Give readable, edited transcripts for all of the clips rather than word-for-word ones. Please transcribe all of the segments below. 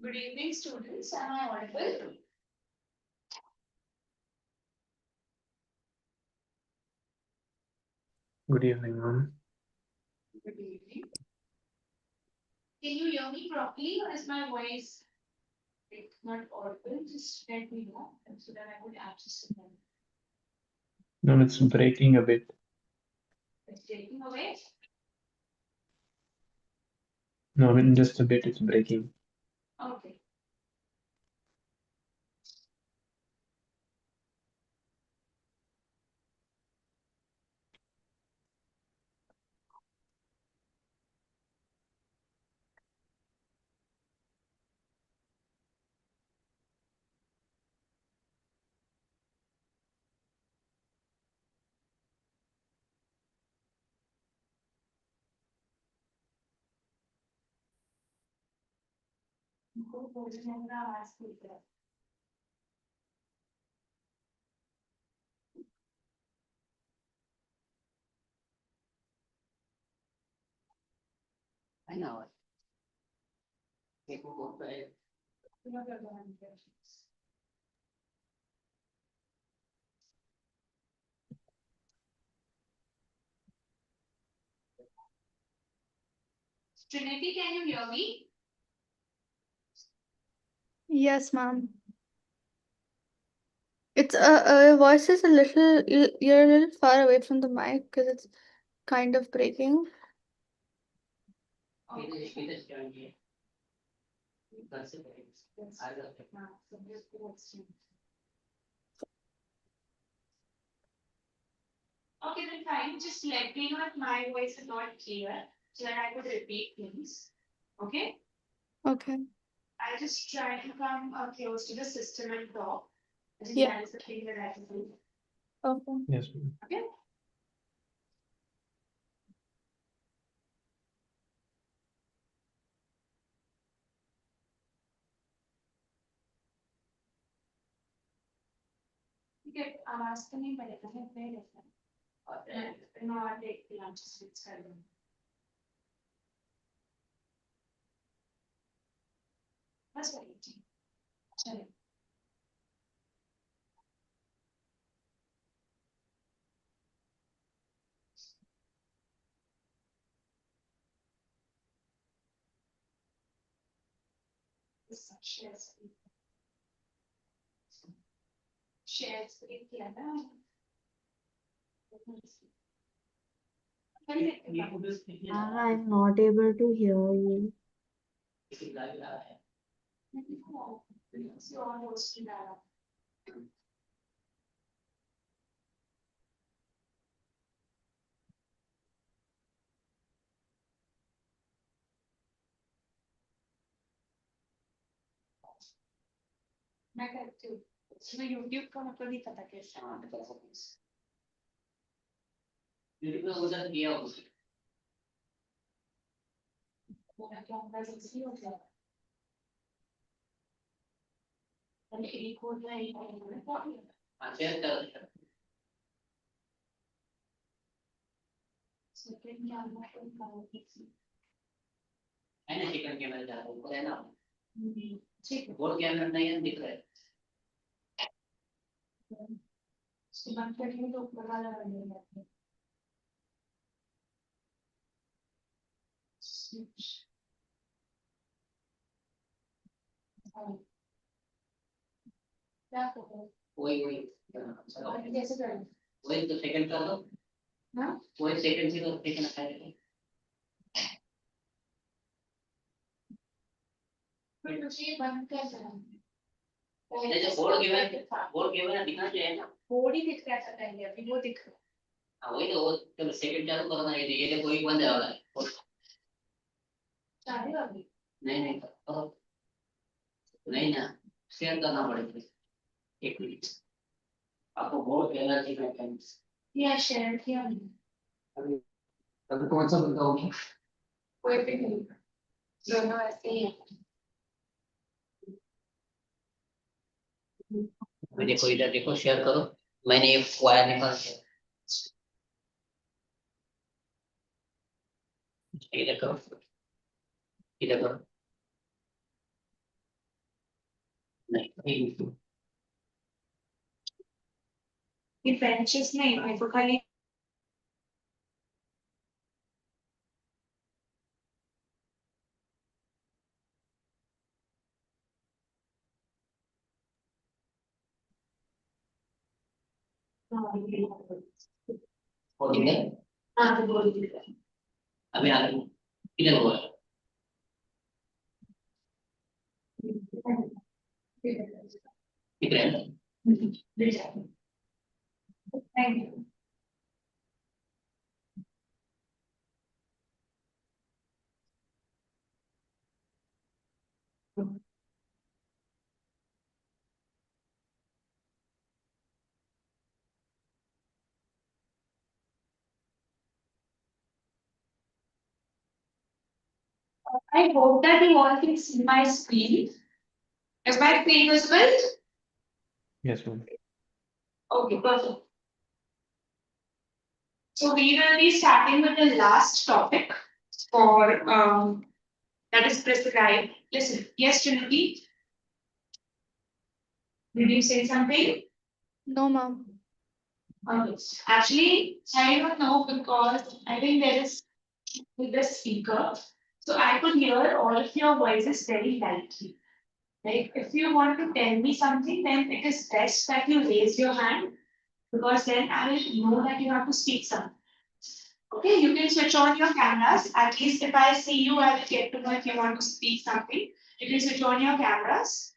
Good evening, students. Am I audible? Good evening, ma'am. Good evening. Can you hear me properly, or is my voice not audible? Just let me know so that I could adjust it. No, it's breaking a bit. It's taking away. No, I mean just a bit. It's breaking. Okay. I know it. People will pay. Trinity, can you hear me? Yes, ma'am. It's your voice is a little you're a little far away from the mic because it's kind of breaking. It is joined here. Consider it. I will take. Okay, then fine. Just let me know if my voice is not clear so that I could repeat things. Okay? Okay. I'll just try to come close to the system and talk. I think Yeah. that is the thing that I can do. Okay. Yes, ma'am. Okay? Okay, I'm asking you, but it doesn't pay different. No, I'll take the lunch. It's kind of. That's what you do. Sorry. Share screen किया था I'm not able to hear you. मैं करती हूँ इसमें YouTube का मतलब नहीं पता कैसे उधर किया उसने मेरा कैमरा जल्दी हो गया मैंने एक हो गया एक हो गया शेयर कर सेकंड कैमरा को करो है ना सेकंड कैमरा जा रहा है ऊपर है ना ठीक है वो कैमरा नहीं है दिख रहा है बंद करके तो ऊपर वाला बनेगा क्या करो वही कैसे करें वही तो सेकंड कर दो हाँ वही सेकंड से तो सेकंड आएगा फिर मुझे बंद कर देना नहीं जो बोर्ड गिवन है दिखना चाहिए ना बोर्ड ही दिख रहा था पहले अभी वो दिख रहा वही तो वो जब सेकंड चालू करना है ये कोई बंद है वाला चाहे अभी नहीं नहीं ना शेयर करना पड़ेगा एक मिनट आपको बोर्ड कहना चाहिए या शेयर किया अभी अभी कौन सा बंदा होगा कोई भी नहीं दोनों ऐसे ही हैं देखो इधर देखो शेयर करो मैंने ये वायर निकाल दिया इधर करो Like, ये benches नहीं मेरे को खाली हो गया हाँ तो बोल दीजिए अभी आगे किधर हुआ किधर है Thank you. I hope that you all can see my screen. Is my screen visible? Yes, ma'am. Okay, perfect. So we will be starting with the last topic for that is prescribed. Listen, yes, Trinity. Did you say something? No, ma'am. Okay. Actually, I don't know because I think there is with the speaker. So I could hear all of your voices very lightly. Like if you want to tell me something, then it is best that you raise your hand because then I will know that you have to speak something. Okay, you can switch on your cameras. At least if I see you, I will get to know if you want to speak something. You can switch on your cameras.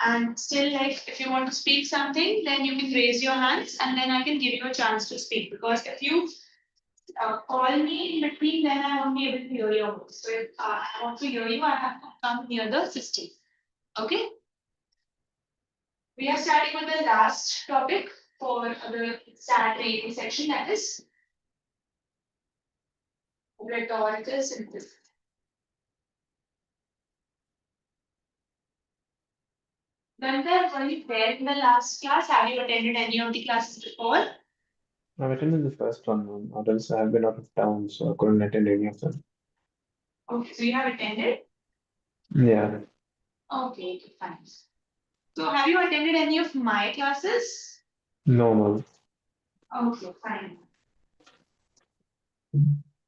And still, like, if you want to speak something, then you can raise your hands and then I can give you a chance to speak. Because if you call me in between, then I won't be able to hear your voice. So if I want to hear you, I have to come near the system. Okay? We are starting with the last topic for the SAT rating section, that is rhetorical synthesis. Nanda, were you there in the last class? Have you attended any of the classes before? I've attended the first one, ma'am. Or else I've been out of town, so I couldn't attend any of them. Okay, so you have attended? Yeah. Okay, fine. So have you attended any of my classes? No, ma'am. Okay, fine.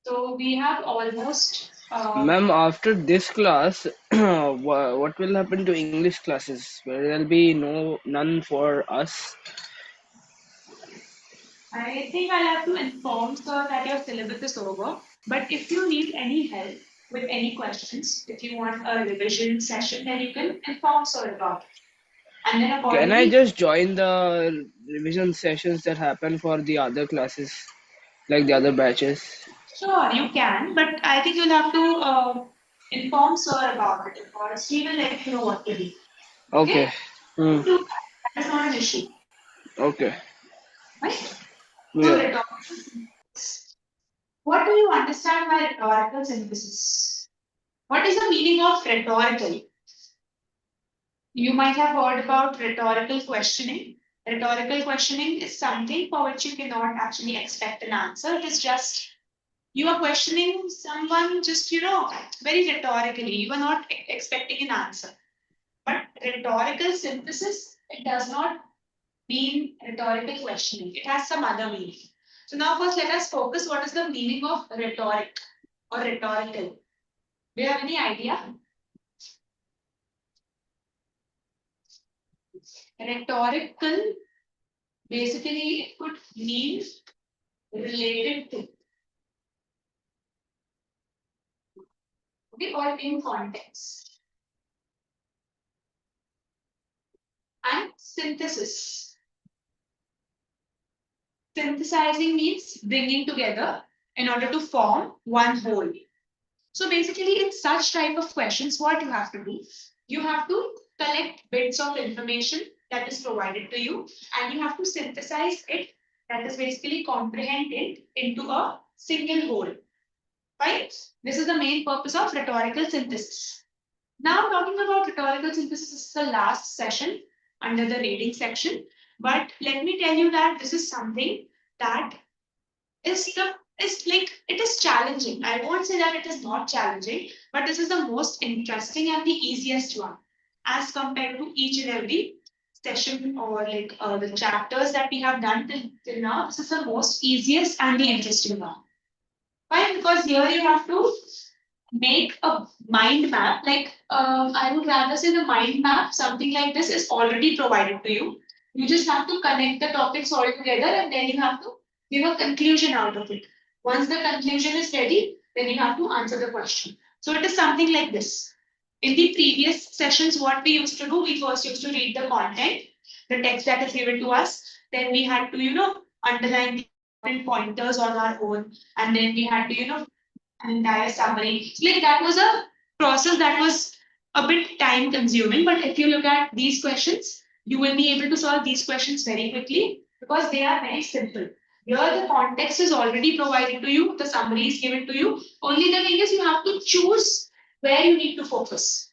So we have almost Ma'am, after this class, what will happen to English classes? Where there'll be none for us. I think I'll have to inform sir that your syllabus is over. But if you need any help with any questions, if you want a revision session, then you can inform sir about it. And then Can I accordingly, just join the revision sessions that happen for the other classes, like the other batches? sure, you can, but I think you'll have to inform sir about it because he will let you know what to do. Okay. Okay? Hmm. Do that. That is not an issue, Okay. right? So Yeah. rhetorical synthesis. What do you understand by rhetorical synthesis? What is the meaning of rhetorical? You might have heard about rhetorical questioning. Rhetorical questioning is something for which you cannot actually expect an answer. It is just you are questioning someone just, very rhetorically. You are not expecting an answer. But rhetorical synthesis, it does not mean rhetorical questioning. It has some other meaning. So now first let us focus what is the meaning of rhetoric or rhetorical. Do you have any idea? Rhetorical, basically it could mean related to, okay, or in context. And synthesis. Synthesizing means bringing together in order to form one whole. So basically, in such type of questions, what you have to do, you have to collect bits of information that is provided to you, and you have to synthesize it, that is basically comprehend it into a single whole. Right? This is the main purpose of rhetorical synthesis. Now, talking about rhetorical synthesis is the last session under the reading section. But let me tell you that this is something that is like it is challenging. I won't say that it is not challenging, but this is the most interesting and the easiest one. as compared to each and every session or like the chapters that we have done till now. This is the most easiest and the interesting one. Why? Because here you have to make a mind map. Like I would rather say the mind map, something like this is already provided to you. You just have to connect the topics all together and then you have to give a conclusion out of it. Once the conclusion is ready, then you have to answer the question. So it is something like this. In the previous sessions, what we used to do, we first used to read the content, the text that is given to us. Then we had to, underline the important pointers on our own. And then we had to, an entire summary. Like that was a process that was a bit time consuming. But if you look at these questions, you will be able to solve these questions very quickly because they are very simple. Here, the context is already provided to you, the summary is given to you. Only the thing is, you have to choose where you need to focus.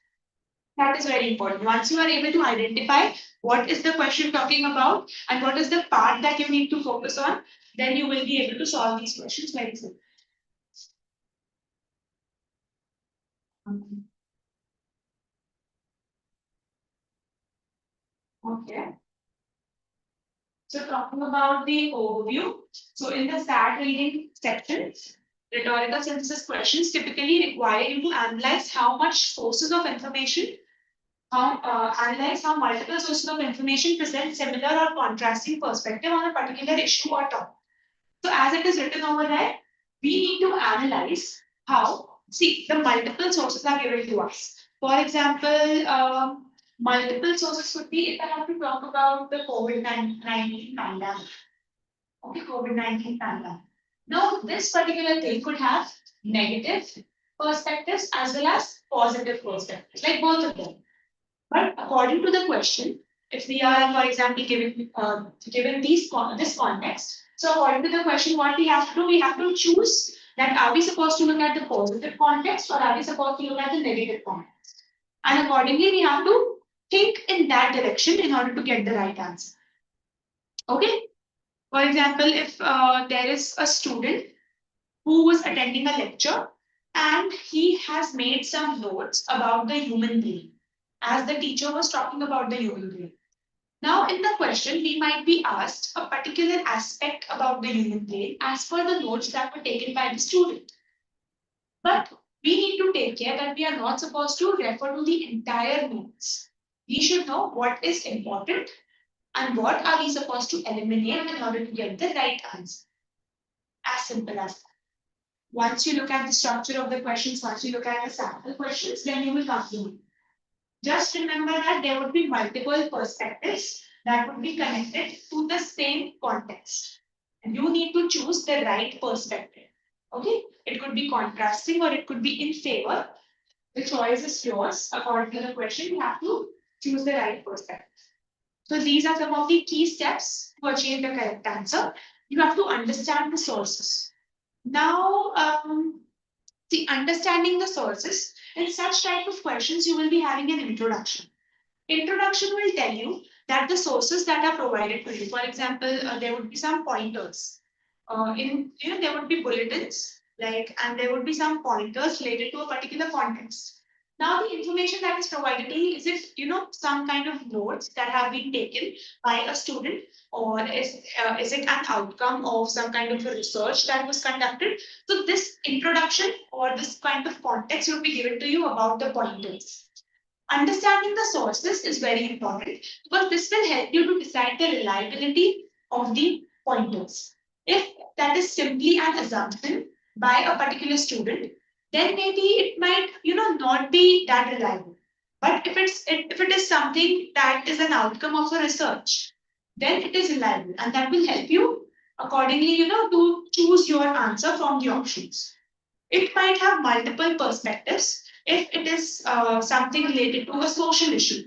That is very important. Once you are able to identify what is the question talking about and what is the part that you need to focus on, then you will be able to solve these questions very simply. Okay. So talking about the overview. So in the SAT reading section, rhetorical synthesis questions typically require you to analyze how much sources of information, analyze how multiple sources of information present similar or contrasting perspective on a particular issue or topic. So as it is written over there, we need to analyze how, see, the multiple sources are given to us. For example, multiple sources could be, if I have to talk about the COVID-19 pandemic. Okay, COVID-19 pandemic. Now, this particular thing could have negative perspectives as well as positive perspectives, like both of them. But according to the question, if we are, for example, given this context, so according to the question, what we have to do, we have to choose that are we supposed to look at the positive context or are we supposed to look at the negative context? And accordingly, we have to think in that direction in order to get the right answer. Okay. For example, if there is a student who was attending a lecture and he has made some notes about the human brain as the teacher was talking about the human brain. Now, in the question, we might be asked a particular aspect about the human brain as per the notes that were taken by the student. But we need to take care that we are not supposed to refer to the entire notes. We should know what is important and what are we supposed to eliminate in order to get the right answer. As simple as that. Once you look at the structure of the questions, once you look at the sample questions, then you will come to it. Just remember that there would be multiple perspectives that would be connected to the same context. And you need to choose the right perspective. Okay, it could be contrasting or it could be in favor. The choice is yours. According to the question, you have to choose the right perspective. So these are some of the key steps to achieve the correct answer. You have to understand the sources. Now, see, understanding the sources, in such type of questions, you will be having an introduction. Introduction will tell you that the sources that are provided to you, for example, there would be some pointers. There would be bulletins, and there would be some pointers related to a particular context. Now, the information that is provided to you, is it, some kind of notes that have been taken by a student, or is it an outcome of some kind of a research that was conducted? So this introduction or this kind of context will be given to you about the pointers. Understanding the sources is very important because this will help you to decide the reliability of the pointers. If that is simply an assumption by a particular student, then maybe it might, not be that reliable. But if it is something that is an outcome of a research, then it is reliable, and that will help you accordingly, to choose your answer from the options. It might have multiple perspectives if it is something related to a social issue.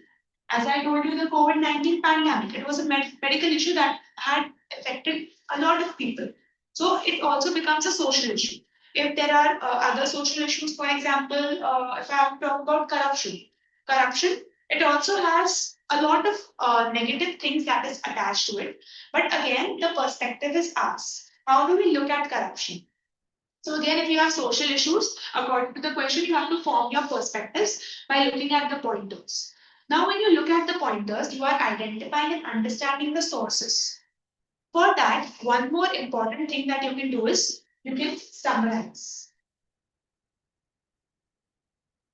As I told you, the COVID-19 pandemic, it was a medical issue that had affected a lot of people. So it also becomes a social issue. If there are other social issues, for example, if I have to talk about corruption, it also has a lot of negative things that is attached to it. But again, the perspective is ours. How do we look at corruption? So again, if you have social issues, according to the question, you have to form your perspectives by looking at the pointers. Now, when you look at the pointers, you are identifying and understanding the sources. For that, one more important thing that you can do is you can summarize.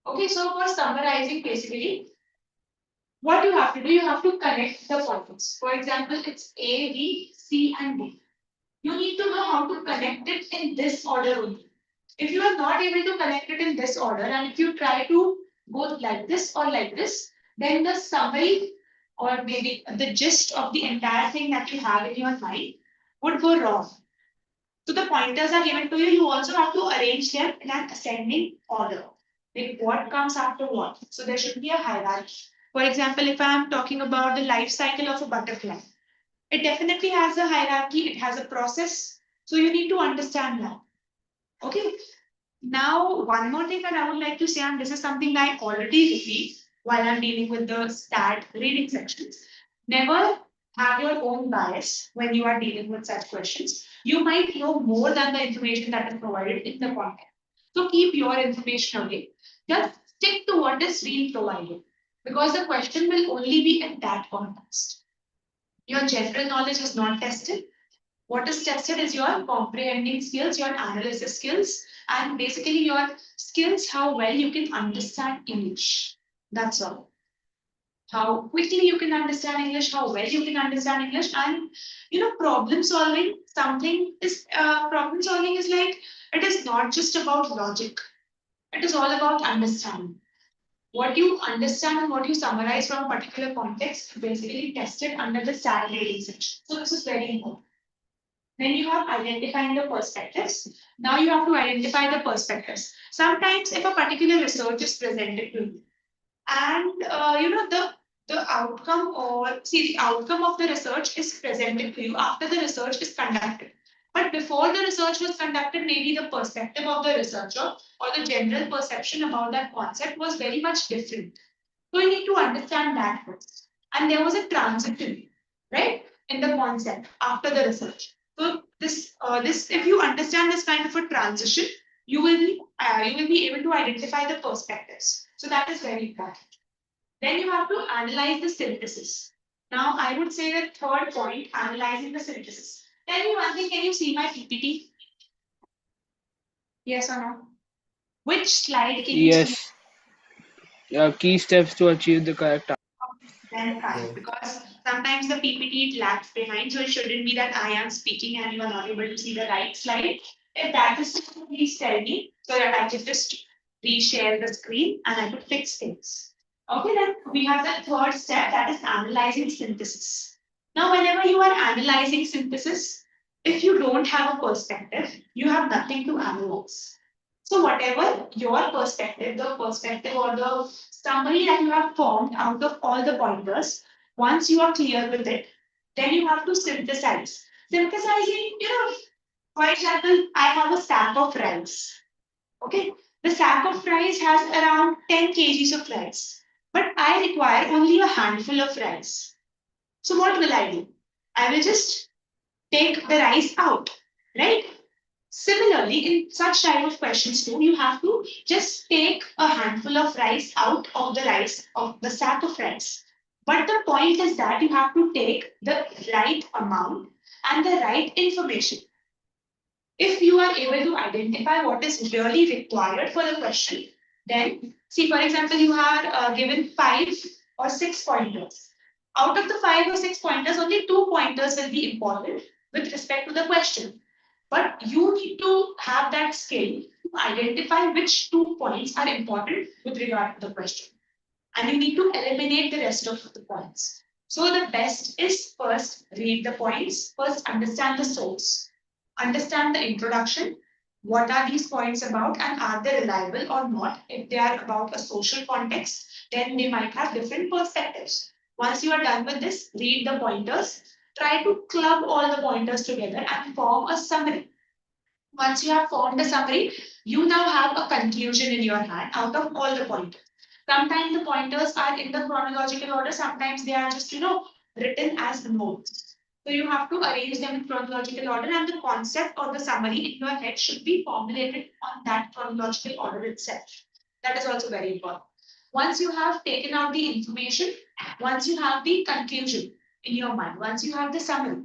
Okay, so for summarizing, basically, what you have to do, you have to connect the points. For example, it's A, B, C, and D. You need to know how to connect it in this order only. If you are not able to connect it in this order, and if you try to go like this or like this, then the summary or maybe the gist of the entire thing that you have in your mind would go wrong. So the pointers are given to you. You also have to arrange them in an ascending order. Like what comes after what. So there should be a hierarchy. For example, if I am talking about the life cycle of a butterfly, it definitely has a hierarchy, it has a process. So you need to understand that. Okay. Now, one more thing that I would like to say, and this is something I already repeat while I'm dealing with the stat reading sections. Never have your own bias when you are dealing with such questions. You might know more than the information that is provided in the content. So keep your information away. Just stick to what is being provided because the question will only be in that context. Your general knowledge is not tested. What is tested is your comprehending skills, your analysis skills, and basically your skills, how well you can understand English. That's all. How quickly you can understand English, how well you can understand English, and problem solving. Problem solving is like it is not just about logic. It is all about understanding. What you understand and what you summarize from a particular context basically tested under the SAT rating section. So this is very important. Then you have identifying the perspectives. Now you have to identify the perspectives. Sometimes if a particular research is presented to you and the outcome or see the outcome of the research is presented to you after the research is conducted. But before the research was conducted, maybe the perspective of the researcher or the general perception about that concept was very much different. So you need to understand that first. And there was a transition, right, in the concept after the research. So this if you understand this kind of a transition, you will be able to identify the perspectives. So that is very important. Then you have to analyze the synthesis. Now I would say the third point, analyzing the synthesis. Tell me one thing, can you see my PPT? Yes or no? Which slide can you see? Yes. Key steps to achieve the correct Then fine, Yeah. because sometimes the PPT it lags behind, so it shouldn't be that I am speaking and you are not able to see the right slide. If that is so, please tell me so that I can just reshare the screen and I could fix things. Okay, then we have the third step that is analyzing synthesis. Now, whenever you are analyzing synthesis, if you don't have a perspective, you have nothing to analyze. So whatever your perspective, the perspective or the summary that you have formed out of all the pointers, once you are clear with it, then you have to synthesize. Synthesizing, for example, I have a sack of rice. Okay, the sack of rice has around 10 kgs of rice, but I require only a handful of rice. So what will I do? I will just take the rice out, right? Similarly, in such type of questions too, you have to just take a handful of rice out of the rice, of the sack of rice. But the point is that you have to take the right amount and the right information. If you are able to identify what is really required for the question, then see, for example, you are given 5 or 6 pointers. Out of the 5 or 6 pointers, only 2 pointers will be important with respect to the question. But you need to have that skill to identify which 2 points are important with regard to the question. And you need to eliminate the rest of the points. So the best is first read the points, first understand the source, understand the introduction, what are these points about and are they reliable or not. If they are about a social context, then they might have different perspectives. Once you are done with this, read the pointers, try to club all the pointers together and form a summary. Once you have formed a summary, you now have a conclusion in your hand out of all the pointers. Sometimes the pointers are in the chronological order, sometimes they are just, written as notes. So you have to arrange them in chronological order and the concept or the summary in your head should be formulated on that chronological order itself. That is also very important. Once you have taken out the information, once you have the conclusion in your mind, once you have the summary,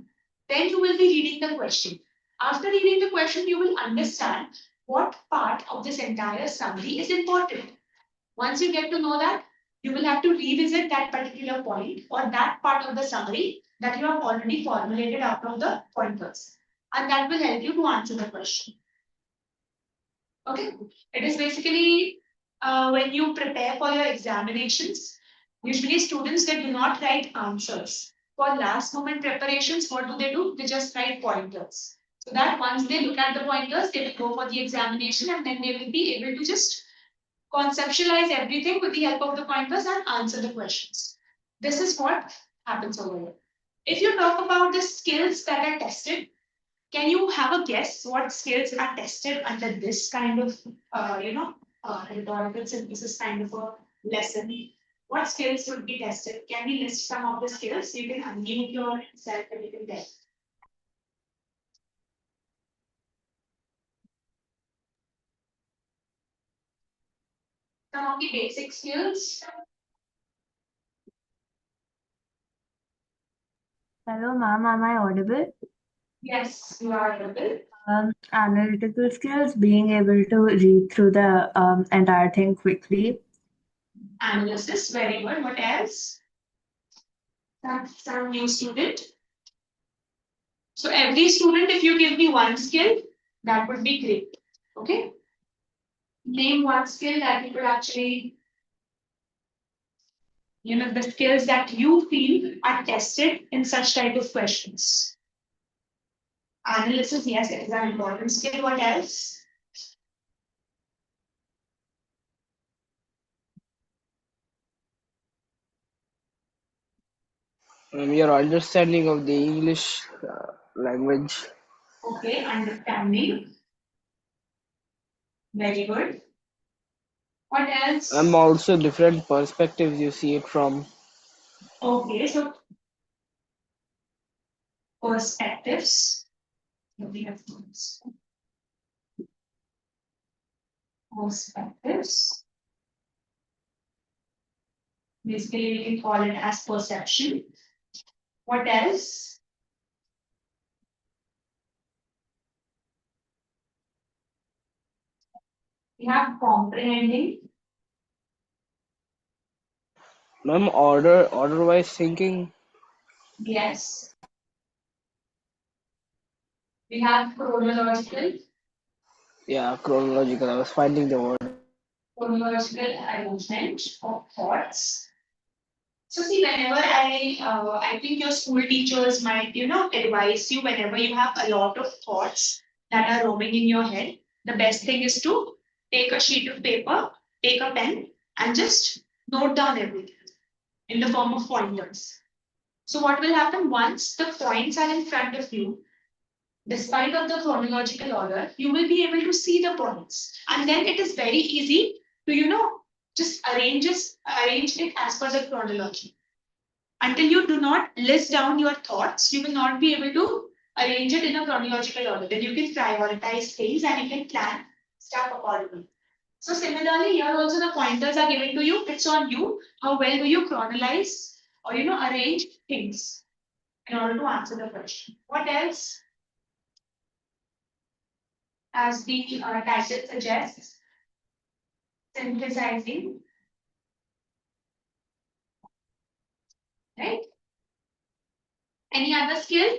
then you will be reading the question. After reading the question, you will understand what part of this entire summary is important. Once you get to know that, you will have to revisit that particular point or that part of the summary that you have already formulated out of the pointers. And that will help you to answer the question. Okay, it is basically when you prepare for your examinations, usually students they do not write answers. For last moment preparations, what do? They just write pointers. So that once they look at the pointers, they will go for the examination and then they will be able to just conceptualize everything with the help of the pointers and answer the questions. This is what happens over here. If you talk about the skills that are tested, can you have a guess what skills are tested under this kind of, rhetorical synthesis kind of a lesson? What skills would be tested? Can we list some of the skills? You can unmute yourself and you can tell. Some of the basic skills. Hello, ma'am. Am I audible? Yes, you are able. Analytical skills, being able to read through the entire thing quickly. Analysis, very good. What else? Some new student. So every student, if you give me one skill, that would be great. Okay. Name one skill that you could actually, the skills that you feel are tested in such type of questions. Analysis, yes, it is an important skill. What else? Your understanding of the English language. Okay, understanding. Very good. What else? And also different perspectives you see it from. Okay, so perspectives. We have perspectives. Basically, we can call it as perception. What else? We have comprehending. Ma'am, order-wise thinking. Yes. We have chronological. Yeah, chronological. I was finding the word. Chronological arrangement of thoughts. So see, whenever I think your school teachers might, advise you whenever you have a lot of thoughts that are roaming in your head, the best thing is to take a sheet of paper, take a pen, and just note down everything in the form of pointers. So what will happen once the points are in front of you, despite of the chronological order, you will be able to see the points. And then it is very easy to, just arrange it as per the chronology. Until you do not list down your thoughts, you will not be able to arrange it in a chronological order. Then you can prioritize things and you can plan stuff accordingly. So similarly, here also the pointers are given to you. It's on you. How well do you chronologize or arrange things in order to answer the question? What else? As the title suggests, synthesizing, right? Any other skill?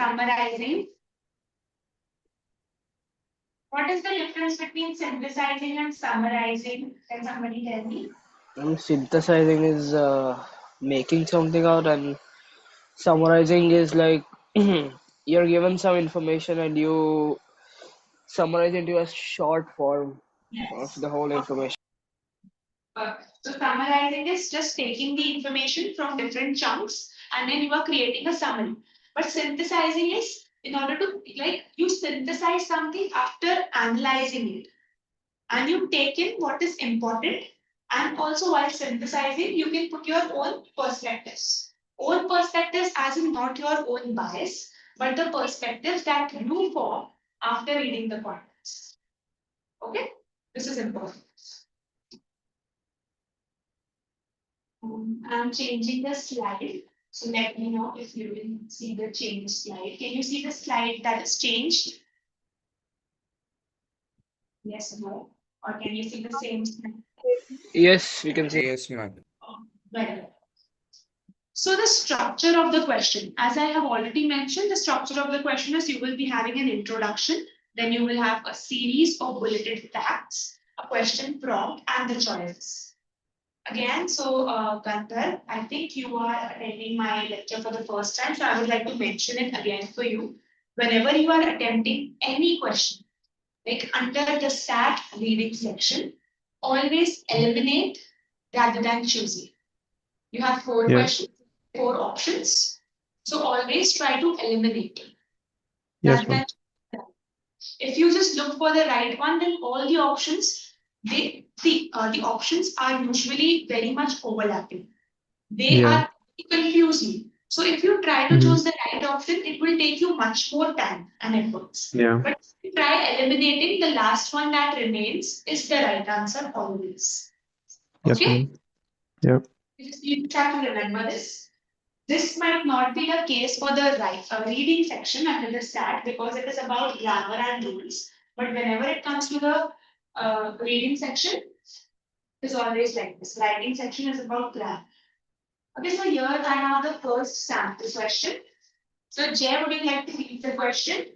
Summarizing. What is the difference between synthesizing and summarizing? Can somebody tell me? Synthesizing is making something out, and summarizing is like you're given some information and you summarize into a short form of Yes. the whole information. So summarizing is just taking the information from different chunks and then you are creating a summary. But synthesizing is in order to you synthesize something after analyzing it. And you take in what is important. And also while synthesizing, you can put your own perspectives. Own perspectives as in not your own bias, but the perspectives that you form after reading the contents. Okay? This is important. I'm changing the slide. So let me know if you will see the change slide. Can you see the slide that is changed? Yes or no? Or can you see the same slide? Yes, we can see. Yes, ma'am. Well, so the structure of the question, as I have already mentioned, the structure of the question is you will be having an introduction, then you will have a series of bulleted facts, a question prompt, and the choices. Again, so Gunther, I think you are attending my lecture for the first time, so I would like to mention it again for you. Whenever you are attempting any question, like under the stat reading section, always eliminate rather than choosing. You have four Yeah. questions, four options. So always try to eliminate them. Yes, Rather ma'am. than if you just look for the right one, then all the options, the options are usually very much overlapping. They Yeah. are confusing. So if you try to choose the right option, it will take you much more time and efforts. Yeah. But if you try eliminating the last one that remains is the right answer always. Yes, Okay? ma'am. Yeah. You just have to remember this. This might not be the case for the reading section under the stat because it is about grammar and rules. But whenever it comes to the reading section, it is always like this. Writing section is about grammar. Okay, so here I have the first sample question. So Jay, would you like to read the question?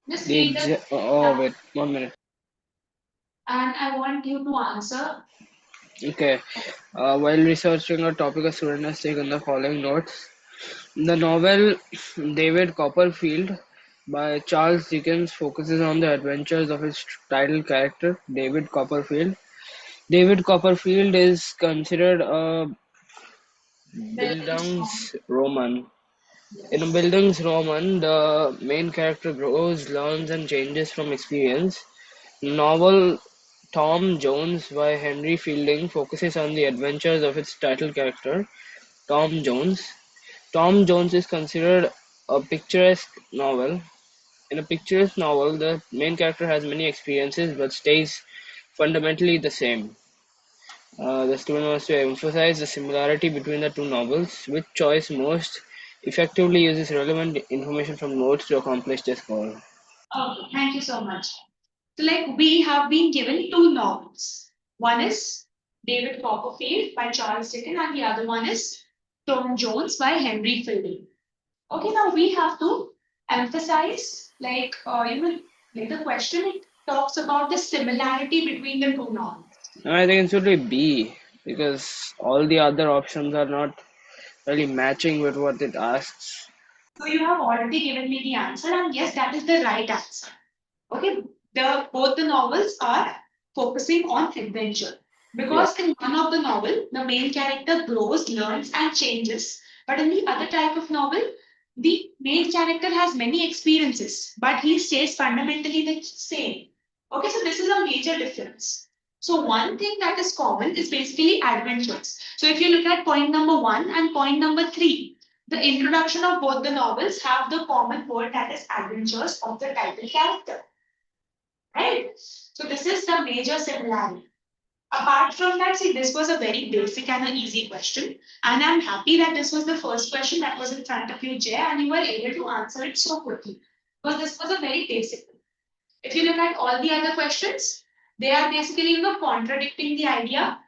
Just The read the oh wait, 1 minute. and I want you to answer. Okay. While researching a topic, a student has taken the following notes. The novel David Copperfield by Charles Dickens focuses on the adventures of its title character, David Copperfield. David Copperfield is considered a Bildungsroman. In a Bildungsroman, the main character grows, learns, and changes from experience. Novel Tom Jones by Henry Fielding focuses on the adventures of its title character, Tom Jones. Tom Jones is considered a picturesque novel. In a picturesque novel, the main character has many experiences but stays fundamentally the same. The student wants to emphasize the similarity between the two novels. Which choice most effectively uses relevant information from notes to accomplish this goal? Okay, thank you so much. So, like, we have been given two novels. One is David Copperfield by Charles Dickens, and the other one is Tom Jones by Henry Fielding. Okay, now we have to emphasize, like, like the question it talks about the similarity between the two novels. I think it should be B because all the other options are not really matching with what it asks. So you have already given me the answer, and yes, that is the right answer. Okay, both the novels are focusing on adventure because in one of the novel, the main character grows, learns, and changes. But in the other type of novel, the main character has many experiences, but he stays fundamentally the same. Okay, so this is a major difference. So one thing that is common is basically adventures. So if you look at point number 1 and point number 3, the introduction of both the novels have the common word that is adventures of the title character. Right? So this is the major similarity. Apart from that, see, this was a very basic and an easy question. And I'm happy that this was the first question that was in front of you, Jay, and you were able to answer it so quickly. Because this was a very basic one. If you look at all the other questions, they are basically, contradicting the idea.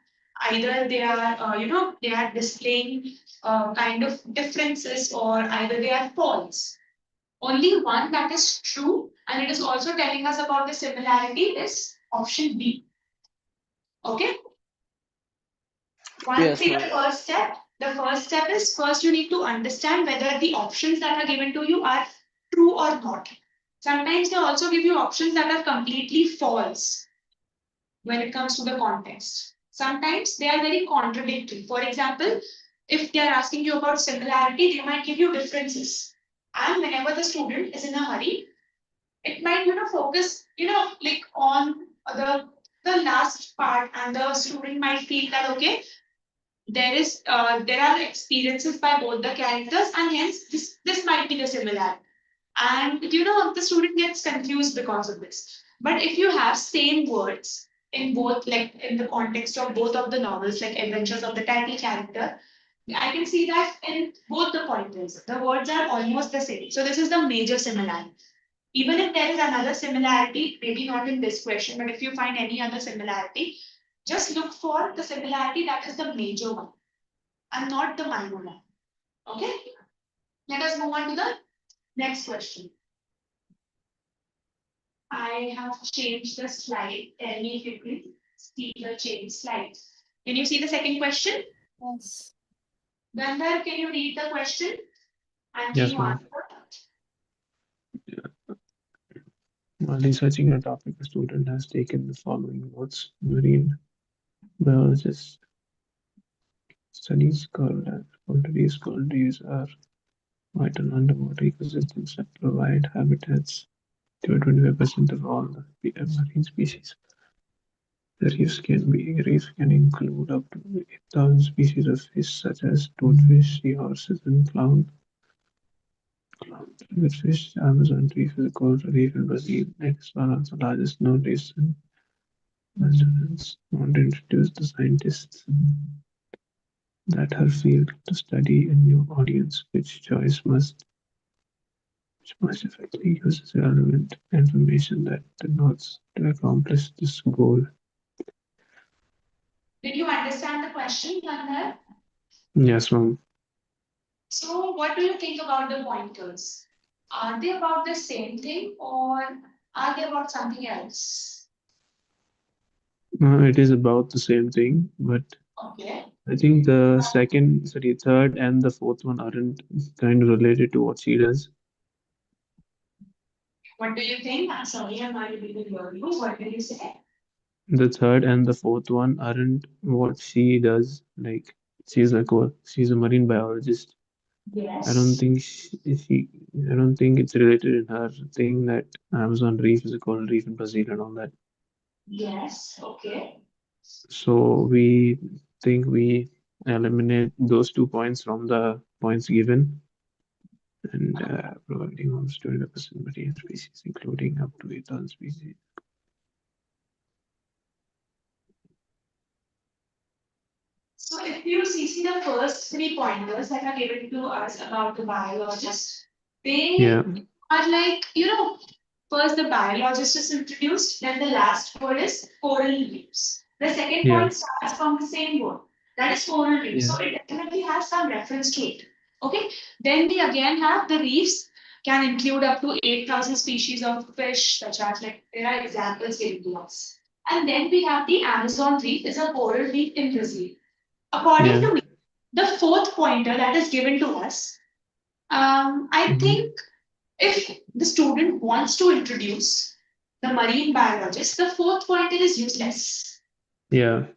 Either they are, they are displaying kind of differences, or either they are false. Only one that is true, and it is also telling us about the similarity is option B. Okay. Yes, The ma'am. first step. The first step is first you need to understand whether the options that are given to you are true or not. Sometimes they also give you options that are completely false when it comes to the context. Sometimes they are very contradictory. For example, if they are asking you about similarity, they might give you differences. And whenever the student is in a hurry, it might focus like on the last part, and the student might feel that okay, there are experiences by both the characters, and hence this might be the similarity. And the student gets confused because of this. But if you have same words in both, like in the context of both of the novels, like Adventures of the Title Character, I can see that in both the pointers, the words are almost the same. So this is the major similarity. Even if there is another similarity, maybe not in this question, but if you find any other similarity, just look for the similarity that is the major one and not the minor one. Okay? Let us move on to the next question. I have changed the slide. Tell me if you can see the change slide. Can you see the second question? Yes. Gandhar, can you read the question? And can Yes, you ma'am. answer? While researching a topic, a student has taken the following notes. Marine biologist studies coral reefs are vital underwater ecosystems that provide habitats to 25% of all the marine species. The reefs can include up to 8,000 species of fish such as toadfish, seahorses, and clownfish. The Amazon reef is a coral reef in Brazil. It is one of the largest known reefs in Amazons. Want to introduce the scientists that her field to study a new audience, which must effectively use relevant information that denotes to accomplish this goal. Did you understand the question, Gandhar? Yes, ma'am. So, what do you think about the pointers? Are they about the same thing or are they about something else? It is about the same thing, but Okay. I think the third, and the fourth one aren't kind of related to what she does. What do you think? I'm sorry, I'm not able to hear you. What did you say? The third and the fourth one aren't what she does. Like she's she's a marine biologist. I don't Yes. think I don't think it's related in her thing that Amazon reef is a coral reef in Brazil and all that. Yes. Okay. So we think we eliminate those 2 points from the points given and providing almost 25% marine species, including up to 8,000 species. So if you see the first 3 pointers that are given to us about the biologist, they Yeah, are like, first the biologist is introduced, then the last word is coral reefs. The second yeah, point starts from the same word, that is coral reefs. yeah, So it definitely has some reference to it. Okay. Then we again have the reefs can include up to 8,000 species of fish, such as like there are examples given to us. And then we have the Amazon reef is a coral reef in Brazil. According yeah. to me, the fourth pointer that is given to us, I Mhm. think if the student wants to introduce the marine biologist, the fourth pointer is useless. Yeah,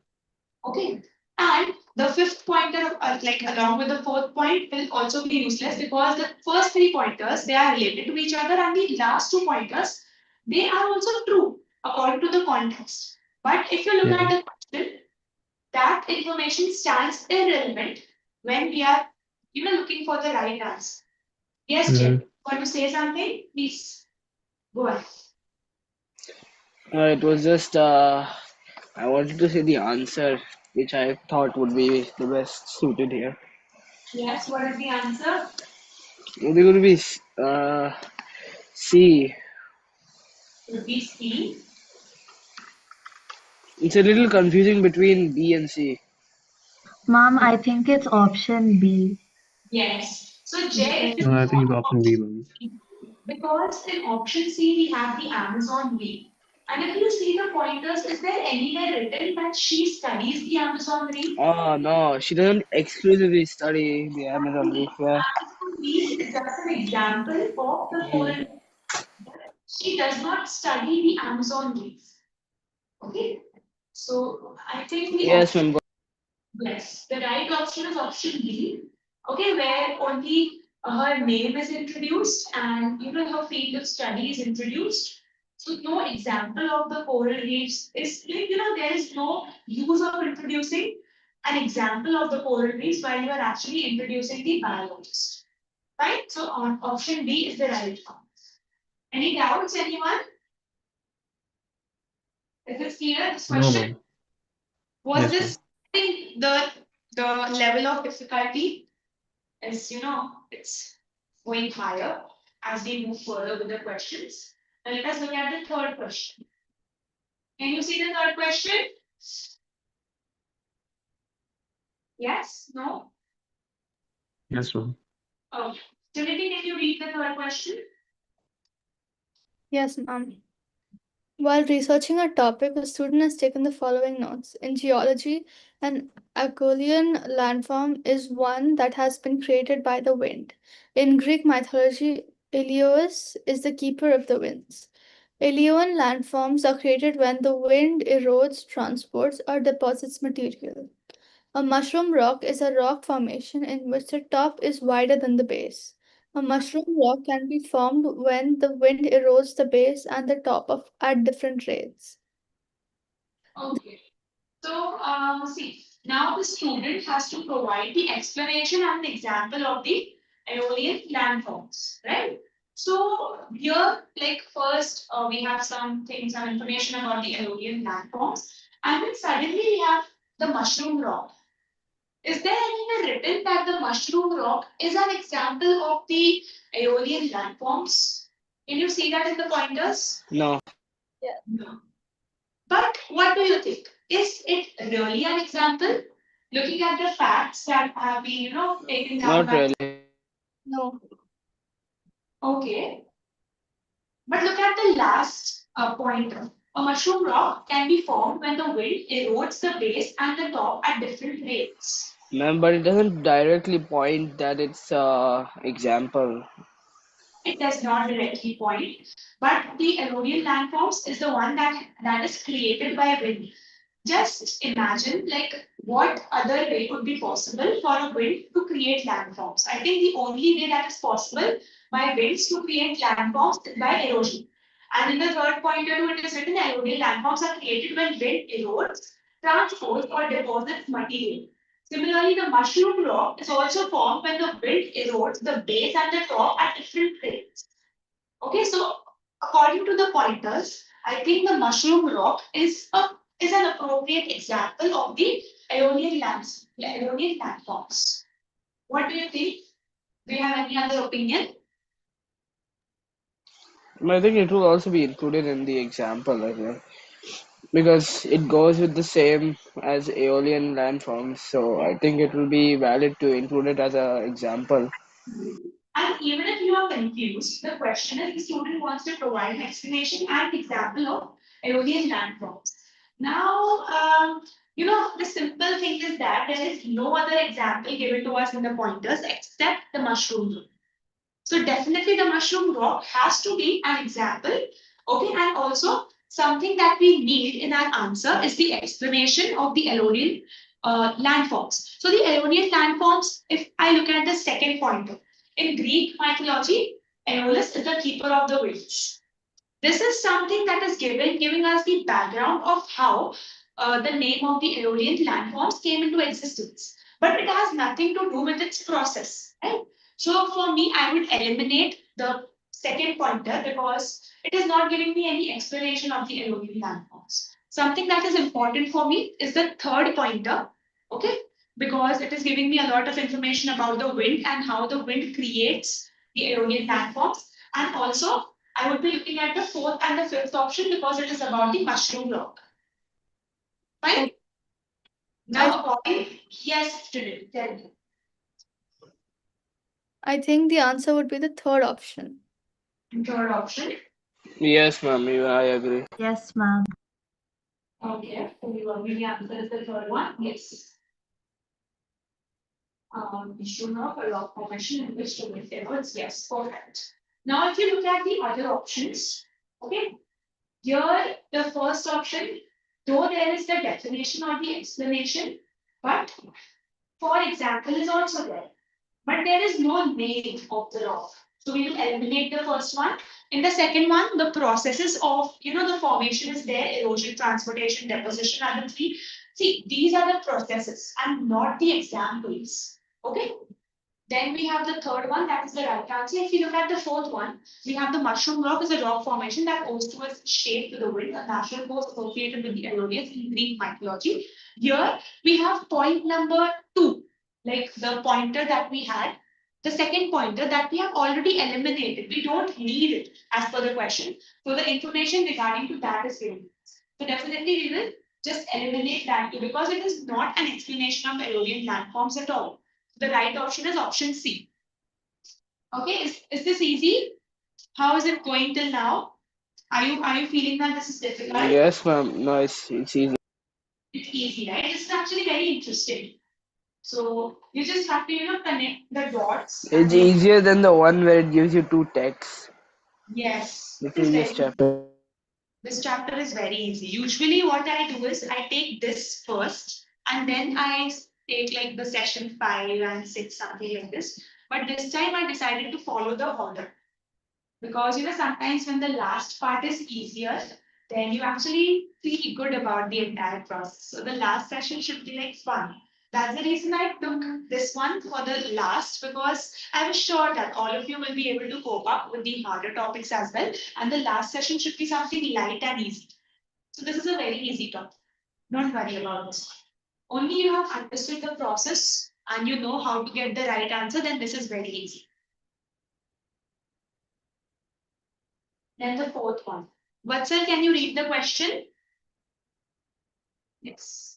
Okay. And the fifth pointer, like along with the fourth point, will also be useless because the first 3 pointers they are related to each other, and the last 2 pointers they are also true according to the context. But if you look yeah. at the question, that information stands irrelevant when we are looking for the right answer. Yes, Jay, Mhm. want to say something? Please go ahead. It was just I wanted to say the answer which I thought would be the best suited here. Yes, what is the answer? It would be C. Would be C. It's a little confusing between B and C. Mom, I think it's option B. Yes. So Jay, if you No, I think it's option B, ma'am. because in option C we have the Amazon reef. And if you see the pointers, is there anywhere written that she studies the Amazon reef? Oh no, she doesn't exclusively study the Amazon reef. Yeah. Amazon reef is just an example of the Mm. coral. She does not study the Amazon reef. Okay. So I think the Yes, option, ma'am. yes, the right option is option B. Okay, where only her name is introduced and her field of study is introduced. So no example of the coral reefs is like there is no use of introducing an example of the coral reefs while you are actually introducing the biologist. Right? So on option B is the right one. Any doubts, anyone? Is this clear, this No, question? ma'am. Was Yes, this, I think the level of difficulty is, it's going higher as we move further with the questions. Now let us look at the third question. Can you see the third question? Yes? No? Yes, ma'am. Oh, Trinity, can you read the third question? Yes, ma'am. While researching a topic, a student has taken the following notes. In geology, an Aeolian landform is one that has been created by the wind. In Greek mythology, Ilios is the keeper of the winds. Aeolian landforms are created when the wind erodes, transports, or deposits material. A mushroom rock is a rock formation in which the top is wider than the base. A mushroom rock can be formed when the wind erodes the base and the top at different rates. Okay. So, see, now the student has to provide the explanation and the example of the Aeolian landforms, right? So here, like first, we have some information about the Aeolian landforms, and then suddenly we have the mushroom rock. Is there anywhere written that the mushroom rock is an example of the Aeolian landforms? Can you see that in the pointers? No, No. But what do you think? Is it really an example? Looking at the facts that have been, taken down not by. really. No. Okay. But look at the last pointer. A mushroom rock can be formed when the wind erodes the base and the top at different rates. Ma'am, but it doesn't directly point that it's example. It does not directly point, but the alluvial landforms is the one that is created by wind. Just imagine like what other way could be possible for a wind to create landforms. I think the only way that is possible by winds to create landforms is by erosion. And in the third pointer too, it is written alluvial landforms are created when wind erodes, transports or deposits material. Similarly, the mushroom rock is also formed when the wind erodes the base and the top at different rates. Okay, so according to the pointers, I think the mushroom rock is an appropriate example of the Aeolian landforms. What do you think? Do you have any other opinion? I think it will also be included in the example, I think, because it goes with the same as Aeolian landforms. So I think it will be valid to include it as an example. And even if you are confused, the question is the student wants to provide an explanation and example of Aeolian landforms. Now, the simple thing is that there is no other example given to us in the pointers except the mushroom rock. So definitely the mushroom rock has to be an example. Okay, and also something that we need in our answer is the explanation of the Aeolian landforms. So the Aeolian landforms, if I look at the second pointer, in Greek mythology, Aeolus is the keeper of the winds. This is something that is giving us the background of how the name of the Aeolian landforms came into existence. But it has nothing to do with its process, right? So for me, I would eliminate the second pointer because it is not giving me any explanation of the Aeolian landforms. Something that is important for me is the third pointer, okay? Because it is giving me a lot of information about the wind and how the wind creates the Aeolian landforms. And also, I would be looking at the fourth and the fifth option because it is about the mushroom rock. Fine? Now, according, yes, student, tell me. I think the answer would be the third option. Third option. Yes, ma'am, I agree. Yes, ma'am. Okay, so you are the answer is the third one. Yes. Mushroom rock or rock formation in which the wind erodes. Yes, perfect. Now, if you look at the other options, okay, here the first option, though there is the definition or the explanation, but for example is also there. But there is no name of the rock. So we will eliminate the first one. In the second one, the processes of, the formation is there, erosion, transportation, deposition are the three. See, these are the processes and not the examples. Okay. Then we have the third one, that is the right answer. If you look at the fourth one, we have the mushroom rock is a rock formation that owes to a shape to the wind, a natural force associated with the erosions in Greek mythology. Here we have point number 2, like the pointer that we had. The second pointer that we have already eliminated. We don't need it as per the question. So the information regarding to that is given. So definitely we will just eliminate that too because it is not an explanation of erosion landforms at all. The right option is option C. Okay, is this easy? How is it going till now? Are you feeling that this is difficult? Yes, ma'am. No, it's easy. It's easy, right? This is actually very interesting. So you just have to, connect the dots. It's easier than the one where it gives you two texts. Yes. The It is previous very chapter. This chapter is very easy. Usually what I do is I take this first and then I take like the session 5 and 6, something like this. But this time I decided to follow the order because sometimes when the last part is easier, then you actually feel good about the entire process. So the last session should be like fun. That's the reason I took this one for the last because I was sure that all of you will be able to cope up with the harder topics as well. And the last session should be something light and easy. So this is a very easy topic. Don't worry about this. Only you have understood the process and you know how to get the right answer, then this is very easy. Then the fourth one. Vatsal, can you read the question? Yes.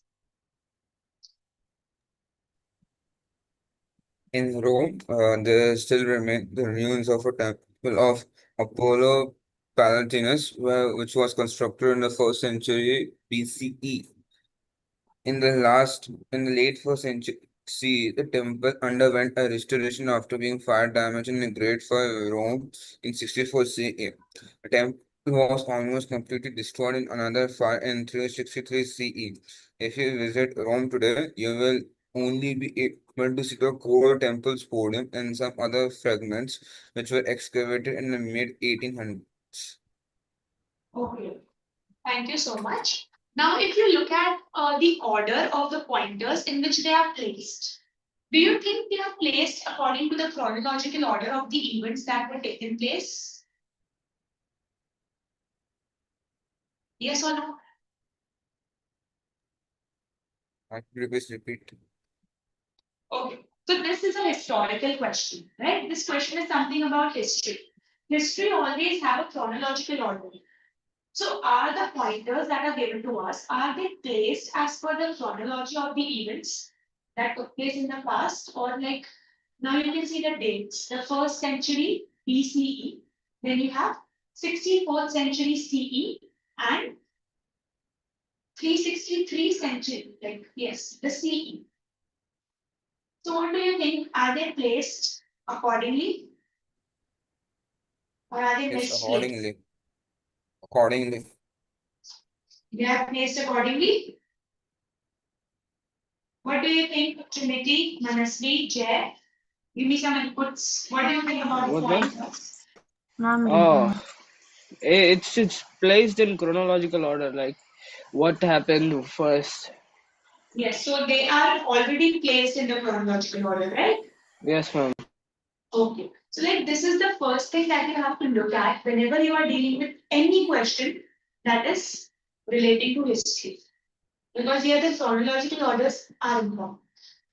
In Rome, there still remain the ruins of a temple of Apollo Palatinus, which was constructed in the first century BCE. In the late first century, the temple underwent a restoration after being fire damaged in the Great Fire of Rome in 64 CE. The temple was almost completely destroyed in another fire in 363 CE. If you visit Rome today, you will only be able to see the core temple's podium and some other fragments which were excavated in the mid 1800s. Okay. Thank you so much. Now, if you look at the order of the pointers in which they are placed, do you think they are placed according to the chronological order of the events that were taken place? Yes or no? Could you please repeat? Okay. So this is a historical question, right? This question is something about history. History always have a chronological order. So are the pointers that are given to us, are they placed as per the chronology of the events that took place in the past? Or like now you can see the dates, the first century BCE, then you have 64th century CE and 363 century, like yes, the CE. So what do you think? Are they placed accordingly? Or are they Yes, misplaced? accordingly. They are placed accordingly. What do you think, Trinity, Manasvi, Jay? Give me some inputs. What do you think about What, ma'am? pointers? I'm Oh, listening. it's placed in chronological order, like what happened first. Yes, so they are already placed in the chronological order, right? Yes, ma'am. Okay. So like this is the first thing that you have to look at whenever you are dealing with any question that is relating to history. Because here the chronological orders are important.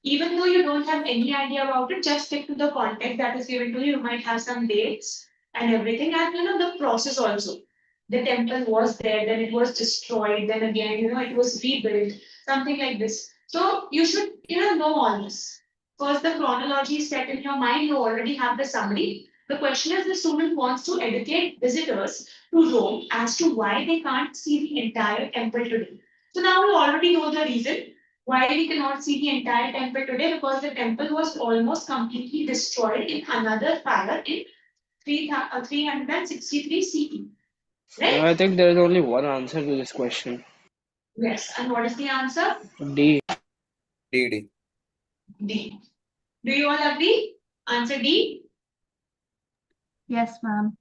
Even though you don't have any idea about it, just stick to the context that is given to you. You might have some dates and everything, and the process also. The temple was there, then it was destroyed, then again, it was rebuilt, something like this. So you should, know all this. First, the chronology is set in your mind, you already have the summary. The question is the student wants to educate visitors to Rome as to why they can't see the entire temple today. So now we already know the reason why we cannot see the entire temple today because the temple was almost completely destroyed in another fire in 363 CE. No, Right? I think there is only one answer to this question. Yes. And what is the answer? D. DD. D. Do you all agree? Answer D? Yes, ma'am.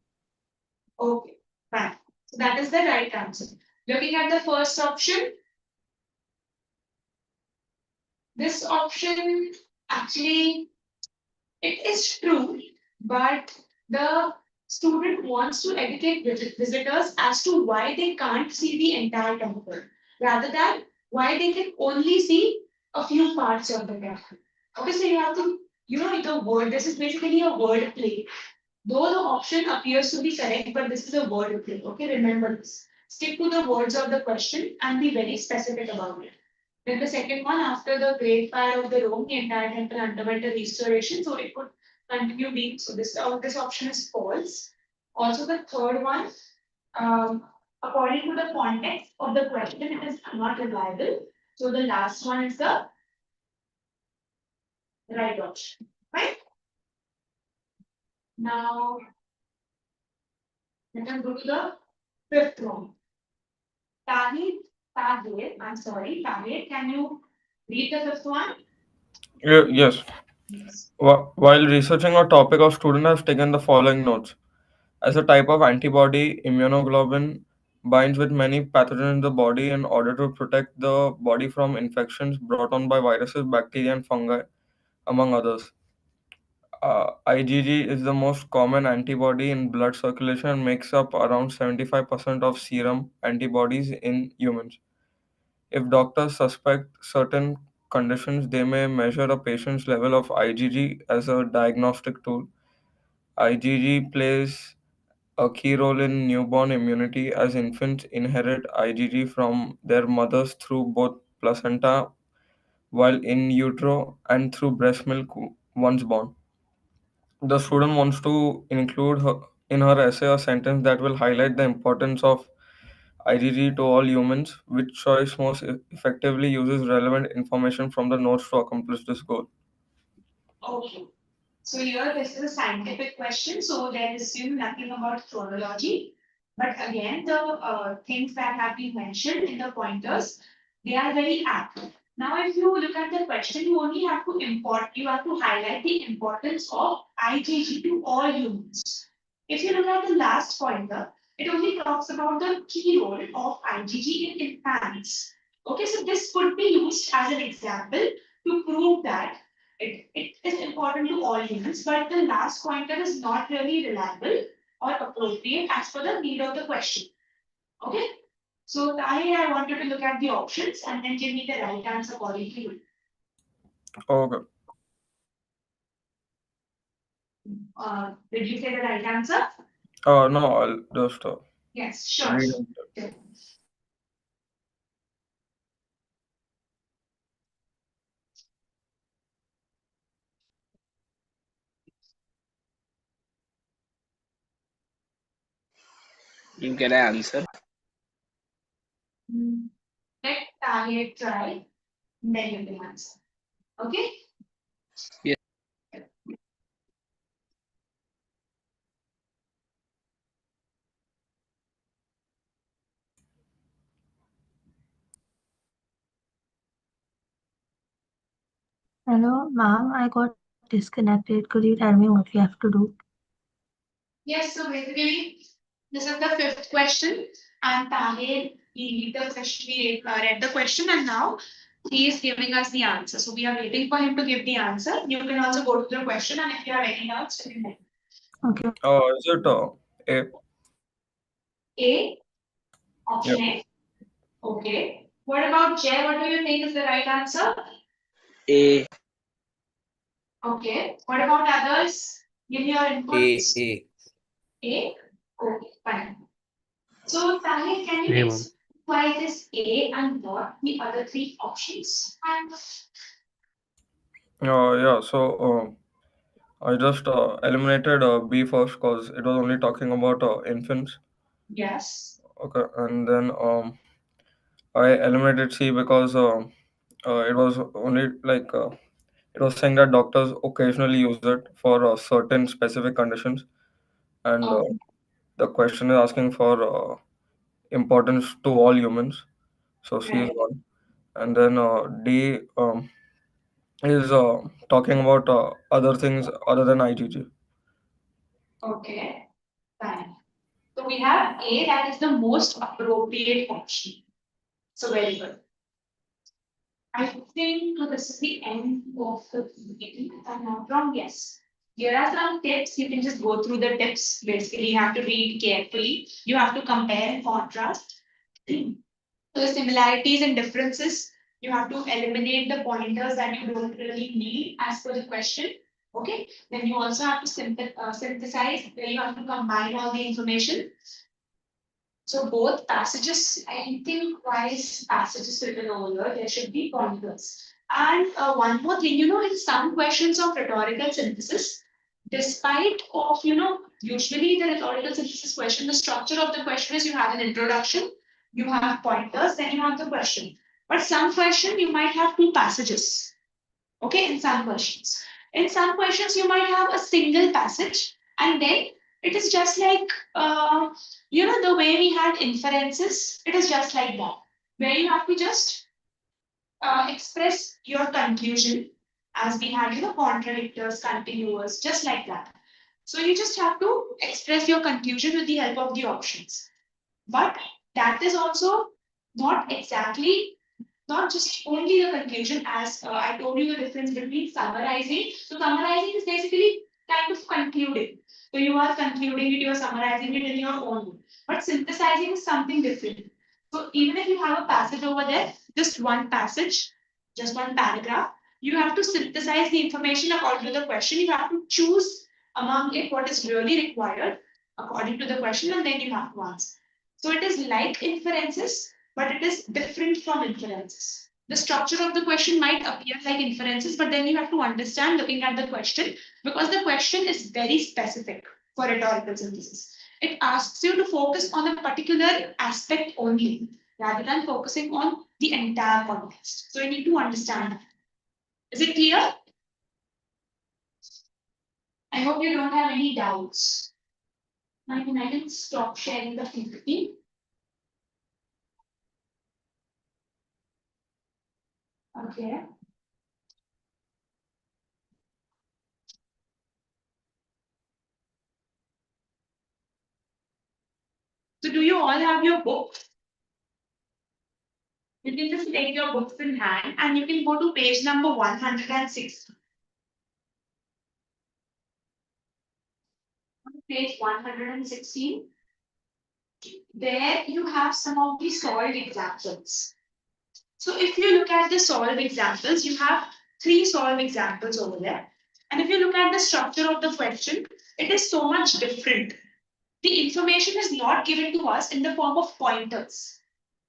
Okay. Fine. So that is the right answer. Looking at the first option, this option actually It is true, but the student wants to educate visitors as to why they can't see the entire temple, rather than why they can only see a few parts of the temple. Okay, so you have to, the word, this is basically a word play. Though the option appears to be correct, but this is a word play. Okay, remember this. Stick to the words of the question and be very specific about it. Then the second one, after the Great Fire of the Rome, the entire temple underwent a restoration, so it could continue being. So this option is false. Also, the third one, according to the context of the question, it is not reliable. So the last one is the right option. Right? Now, let us go to the fifth one. Tahir, I'm sorry, Tahir, can you read the fifth one? Yes. While researching a topic, a student has taken the following notes. As a type of antibody, immunoglobulin binds with many pathogens in the body in order to protect the body from infections brought on by viruses, bacteria, and fungi, among others. IgG is the most common antibody in blood circulation and makes up around 75% of serum antibodies in humans. If doctors suspect certain conditions, they may measure a patient's level of IgG as a diagnostic tool. IgG plays a key role in newborn immunity as infants inherit IgG from their mothers through both placenta while in utero and through breast milk once born. The student wants to include in her essay a sentence that will highlight the importance of IgG to all humans, which choice most effectively uses relevant information from the notes to accomplish this goal. Okay. So here this is a scientific question, so there is nothing about chronology. But again, the things that have been mentioned in the pointers, they are very apt. Now, if you look at the question, you have to highlight the importance of IgG to all humans. If you look at the last pointer, it only talks about the key role of IgG in infants. Okay, so this could be used as an example to prove that it is important to all humans, but the last pointer is not really reliable or appropriate as per the need of the question. Okay? So Tahir, I want you to look at the options and then give me the right answer according to you. Okay. Did you say the right answer? No, I'll just Yes, sure. read Sure. You get an answer. Let Tahir try, then you can answer. Okay? Yes. Hello, ma'am. I got disconnected. Could you tell me what we have to do? Yes, so basically, this is the fifth question, and Tahir, he read the question, read the question, and now he is giving us the answer. So we are waiting for him to give the answer. You can also go to the question, and if you have any doubts, you can. Okay. Is it A? A, Yeah. option A. Okay. What about Jay? What do you think is the right answer? A. Okay. What about others? Give your inputs. A. A. Okay, fine. So Tahir, can you A, ma'am. explain why it is A and what the other three options? Yeah. So I just eliminated B first because it was only talking about infants. Yes. Okay, and then I eliminated C because it was only like it was saying that doctors occasionally use it for certain specific conditions, and Okay. the question is asking for importance to all humans. So C is Right. one, and then D is talking about other things other than IgG. Okay. Fine. So we have A, that is the most appropriate option. So very good. I think this is the end of the meeting. If I'm not wrong, yes. Here are some tips. You can just go through the tips. Basically, you have to read carefully. You have to compare and contrast. So the similarities and differences, you have to eliminate the pointers that you don't really need as per the question. Okay. Then you also have to synthesize, where you have to combine all the information. So both passages, I think twice passages written over here, there should be pointers. And one more thing, in some questions of rhetorical synthesis, despite of, usually the rhetorical synthesis question, the structure of the question is you have an introduction, you have pointers, then you have the question. But some question, you might have two passages. Okay, in some questions. In some questions, you might have a single passage, and then it is just like, the way we had inferences, it is just like that, where you have to just express your conclusion as we had, contradictors, continuous, just like that. So you just have to express your conclusion with the help of the options. But that is also not exactly not just only the conclusion, as I told you the difference between summarizing. So summarizing is basically kind of concluding. So you are concluding it, you are summarizing it in your own way. But synthesizing is something different. So even if you have a passage over there, just one passage, just one paragraph, you have to synthesize the information according to the question. You have to choose among it what is really required according to the question, and then you have to answer. So it is like inferences, but it is different from inferences. The structure of the question might appear like inferences, but then you have to understand looking at the question, because the question is very specific for rhetorical synthesis. It asks you to focus on a particular aspect only, rather than focusing on the entire context. So you need to understand that. Is it clear? I hope you don't have any doubts. I can stop sharing the PPT. Okay. So do you all have your books? You can just take your books in hand and you can go to page number 106. Page 116. There you have some of the solved examples. So if you look at the solved examples, you have 3 solved examples over there. And if you look at the structure of the question, it is so much different. The information is not given to us in the form of pointers.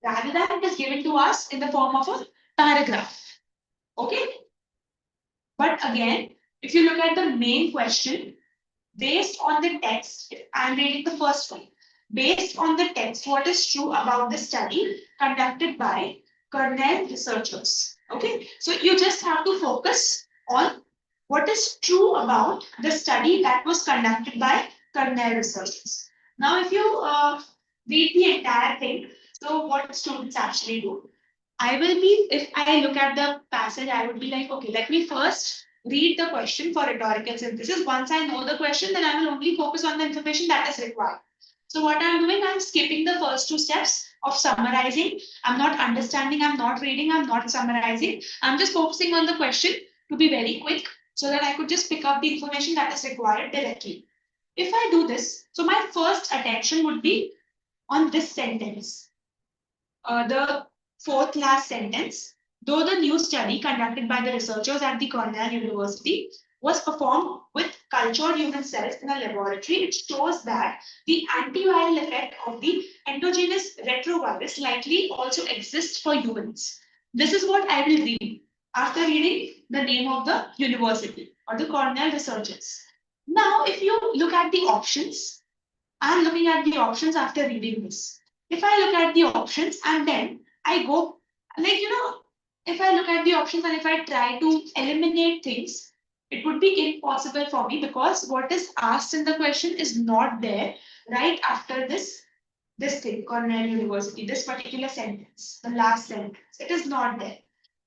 Rather than it is given to us in the form of a paragraph. Okay? But again, if you look at the main question, based on the text, I'm reading the first one. Based on the text, what is true about the study conducted by Cornell researchers? Okay, so you just have to focus on what is true about the study that was conducted by Cornell researchers. Now, if you read the entire thing, so what students actually do? I will be, if I look at the passage, I would be like, okay, let me first read the question for rhetorical synthesis. Once I know the question, then I will only focus on the information that is required. So what I'm doing, I'm skipping the first 2 steps of summarizing. I'm not understanding, I'm not reading, I'm not summarizing. I'm just focusing on the question to be very quick so that I could just pick up the information that is required directly. If I do this, so my first attention would be on this sentence. The 4th last sentence, though the new study conducted by the researchers at the Cornell University was performed with cultured human cells in a laboratory, it shows that the antiviral effect of the endogenous retrovirus likely also exists for humans. This is what I will read after reading the name of the university or the Cornell researchers. Now, if you look at the options, I'm looking at the options after reading this. If I look at the options and then I go, if I look at the options and if I try to eliminate things, it would be impossible for me because what is asked in the question is not there right after this thing, Cornell University, this particular sentence, the last sentence. It is not there.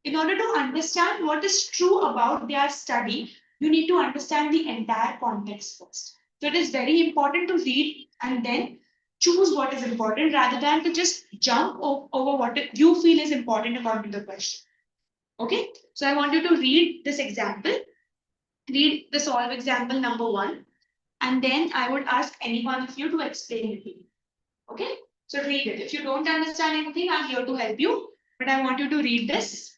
In order to understand what is true about their study, you need to understand the entire context first. So it is very important to read and then choose what is important rather than to just jump over what you feel is important according to the question. Okay, so I want you to read this example. read the solve example number 1, and then I would ask any one of you to explain it to me. Okay? So read it. If you don't understand anything, I'm here to help you, but I want you to read this.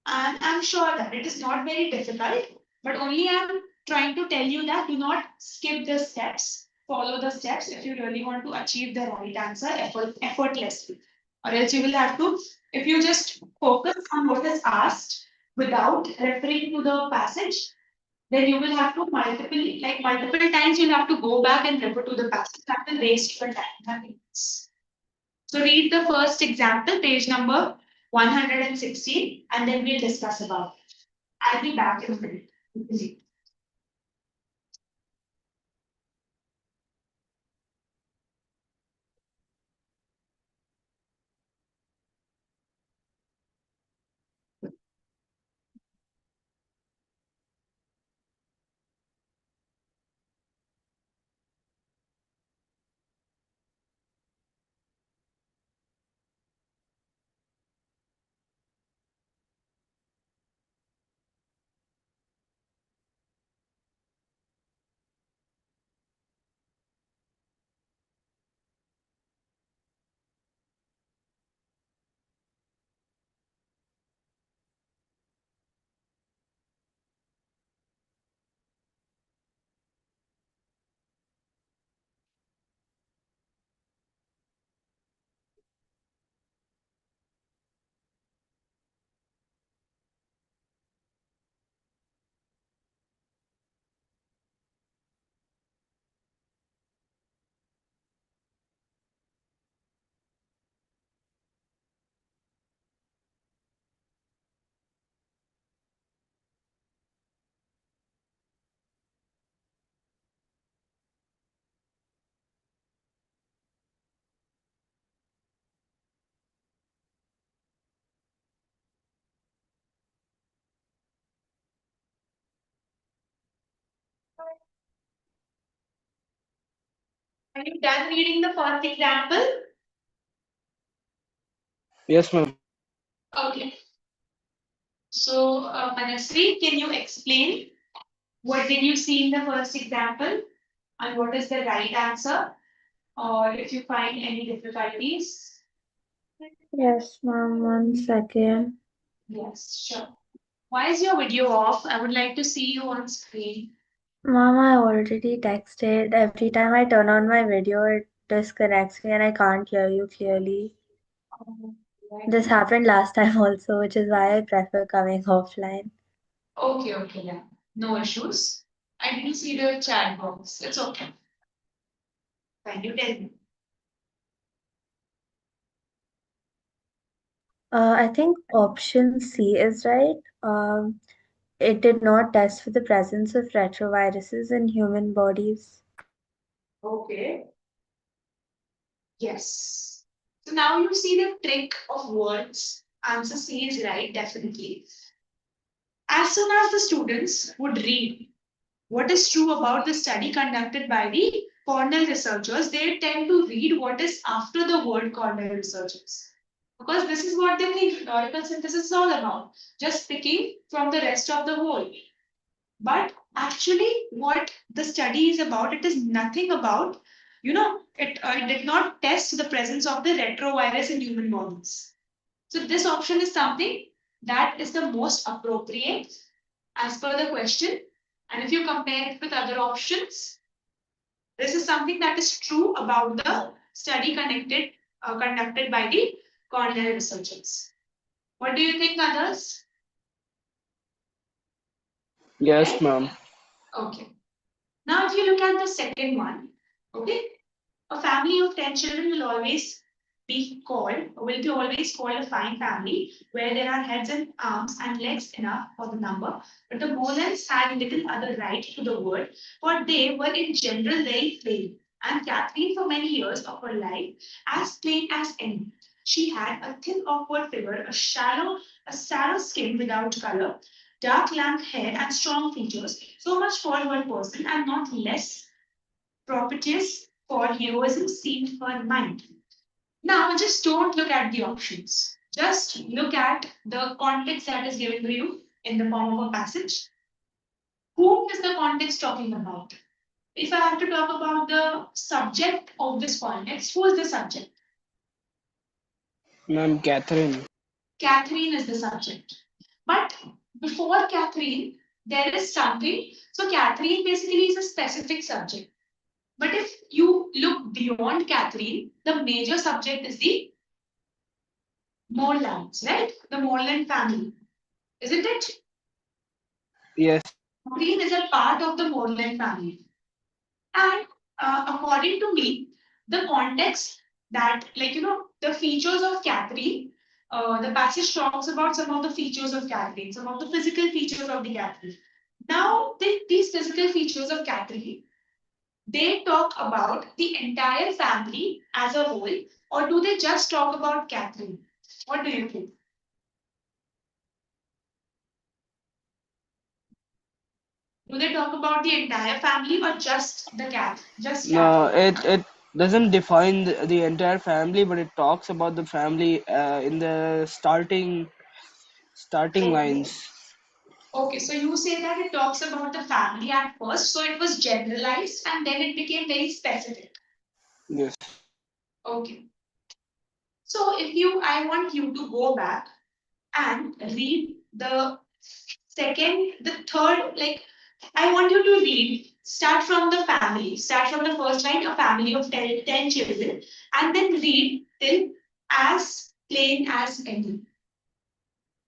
And I'm sure that it is not very difficult, but only I'm trying to tell you that do not skip the steps. Follow the steps if you really want to achieve the right answer effortlessly. Or else you will have to, if you just focus on what is asked without referring to the passage, then you will have to multiple times you'll have to go back and refer to the passage. That will waste your time. Nothing else. So read the first example, page number 116, and then we'll discuss about it. I'll be back in a minute. Are you done reading the first example? Yes, ma'am. Okay. So, Manasri, can you explain what did you see in the first example and what is the right answer? Or if you find any difficulties? Yes, ma'am, 1 second. Yes, sure. Why is your video off? I would like to see you on screen. Mom, I already texted. Every time I turn on my video, it disconnects me and I can't hear you clearly. This happened last time also, which is why I prefer coming offline. Okay, yeah. No issues. I didn't see the chat box. It's okay. Can you tell me? I think option C is right. It did not test for the presence of retroviruses in human bodies. Okay. Yes. So now you see the trick of words. Answer C is right, definitely. As soon as the students would read what is true about the study conducted by the Cornell researchers, they tend to read what is after the word Cornell researchers. Because this is what they think rhetorical synthesis is all about, just picking from the rest of the whole. But actually, what the study is about, it is nothing about, it did not test the presence of the retrovirus in human bodies. So this option is something that is the most appropriate as per the question. And if you compare it with other options, this is something that is true about the study conducted by the Cornell researchers. What do you think, others? Yes, ma'am. Okay. Now, if you look at the second one, okay, a family of 10 children will be always called a fine family, where there are heads and arms and legs enough for the number. But the Molens had little other right to the word, for they were in general very plain. And Catherine, for many years of her life, as plain as any. She had a thin, awkward figure, a sallow skin without color, dark lank hair, and strong features, so much for her person, and not less propitious for heroism seemed her mind. Now, just don't look at the options. Just look at the context that is given to you. in the form of a passage. Whom is the context talking about? If I have to talk about the subject of this context, who is the subject? Ma'am, Catherine. Catherine is the subject. But before Catherine, there is something. So Catherine basically is a specific subject. But if you look beyond Catherine, the major subject is the Morlands, right? The Morland family. Isn't it? Yes. Catherine is a part of the Morland family. And according to me, the context that, the features of Catherine, the passage talks about some of the features of Catherine, some of the physical features of the Catherine. Now, these physical features of Catherine, they talk about the entire family as a whole, or do they just talk about Catherine? What do you think? Do they talk about the entire family or just the cat? Just No, Catherine? it doesn't define the entire family, but it talks about the family in the starting Okay. lines. Okay, so you say that it talks about the family at first, so it was generalized and then it became very specific. Yes. Okay. So I want you to go back and read the third, I want you to read, start from the family, start from the first line, a family of 10 children, and then read till as plain as any.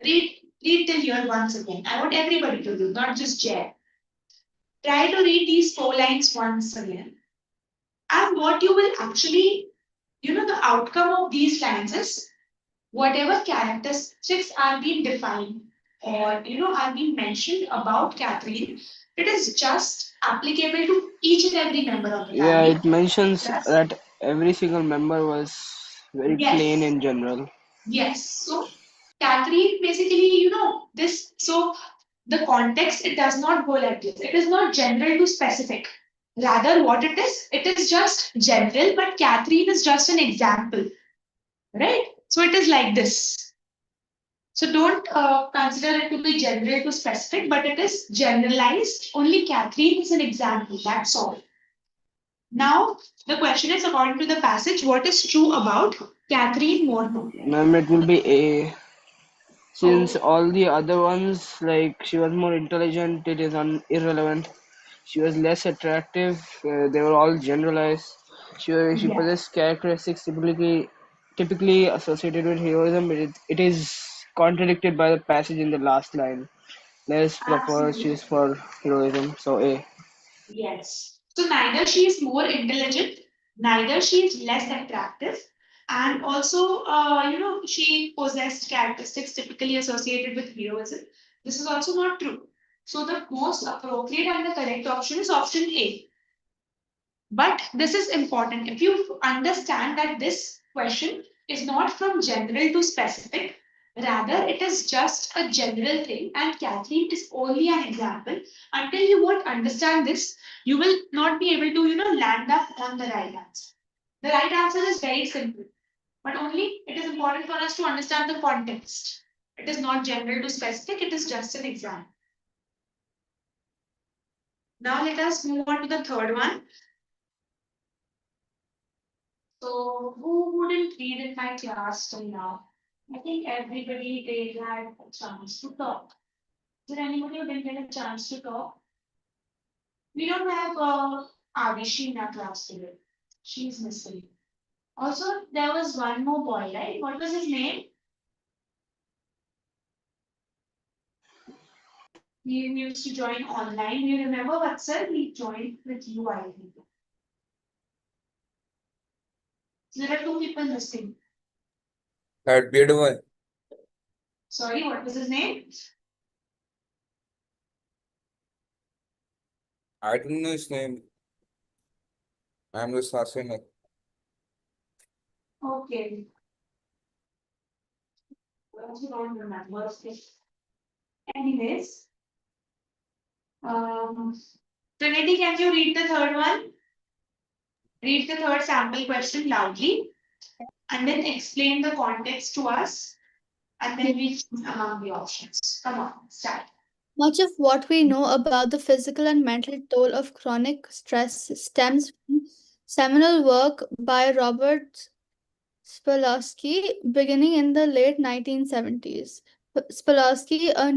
Read till here once again. I want everybody to do, not just Jay. Try to read these 4 lines once again. And what you will actually, the outcome of these lines is whatever characteristics are being defined or, are being mentioned about Catherine, it is just applicable to each and every member of the family. Yeah, it mentions Yes. that every single member was very plain in general. Yes. So Catherine basically, this. So the context, it does not go like this. It is not general to specific. Rather, what it is just general, but Catherine is just an example, right? So it is like this. So don't consider it to be general to specific, but it is generalized. Only Catherine is an example. That's all. Now, the question is, according to the passage, what is true about Catherine Morton? Ma'am, it will be A. Since Okay. all the other ones, like she was more intelligent, it is irrelevant. She was less attractive. They were all generalized. She Yeah. possessed characteristics typically associated with heroism. It is contradicted by the passage in the last line. Less proper Absolutely. choose for heroism. So A. Yes. So neither she is more intelligent, neither she is less attractive, and also, she possessed characteristics typically associated with heroism. This is also not true. So the most appropriate and the correct option is option A. But this is important. If you understand that this question is not from general to specific, rather it is just a general thing, and Catherine is only an example. Until you won't understand this, you will not be able to, land up on the right answer. The right answer is very simple, but only it is important for us to understand the context. It is not general to specific, it is just an example. Now let us move on to the third one. So who didn't read in my class till now? I think everybody they had a chance to talk. Is there anybody who didn't get a chance to talk? We don't have Avishi in our class today. She's missing. Also, there was one more boy, right? What was his name? He used to join online. You remember what, sir? He joined with you, I think. So there are 2 people missing. That beard boy. Sorry, what was his name? I don't know his name. I'm just asking it. Okay. I also don't remember. Anyways, Trinity, can you read the third one? Read the third sample question loudly and then explain the context to us. and then we choose among the options. Come on, start. Much of what we know about the physical and mental toll of chronic stress stems from seminal work by Robert Spolsky beginning in the late 1970s. Spolsky, a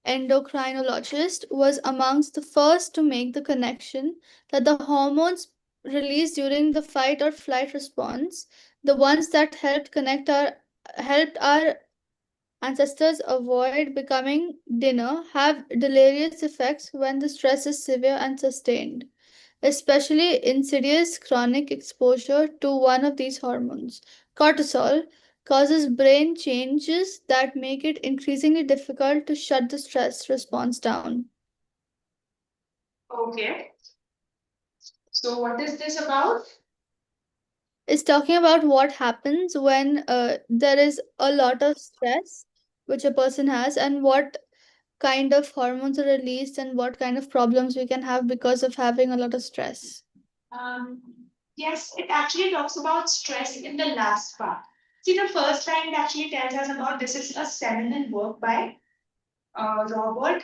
neuroendocrinologist, was amongst the first to make the connection that the hormones released during the fight or flight response, the ones that helped our ancestors avoid becoming dinner, have deleterious effects when the stress is severe and sustained, especially insidious chronic exposure to one of these hormones. Cortisol causes brain changes that make it increasingly difficult to shut the stress response down. Okay. So what is this about? It's talking about what happens when there is a lot of stress which a person has, and what kind of hormones are released and what kind of problems we can have because of having a lot of stress. Um, yes, it actually talks about stress in the last part. See, the first line it actually tells us about this is a seminal work by Robert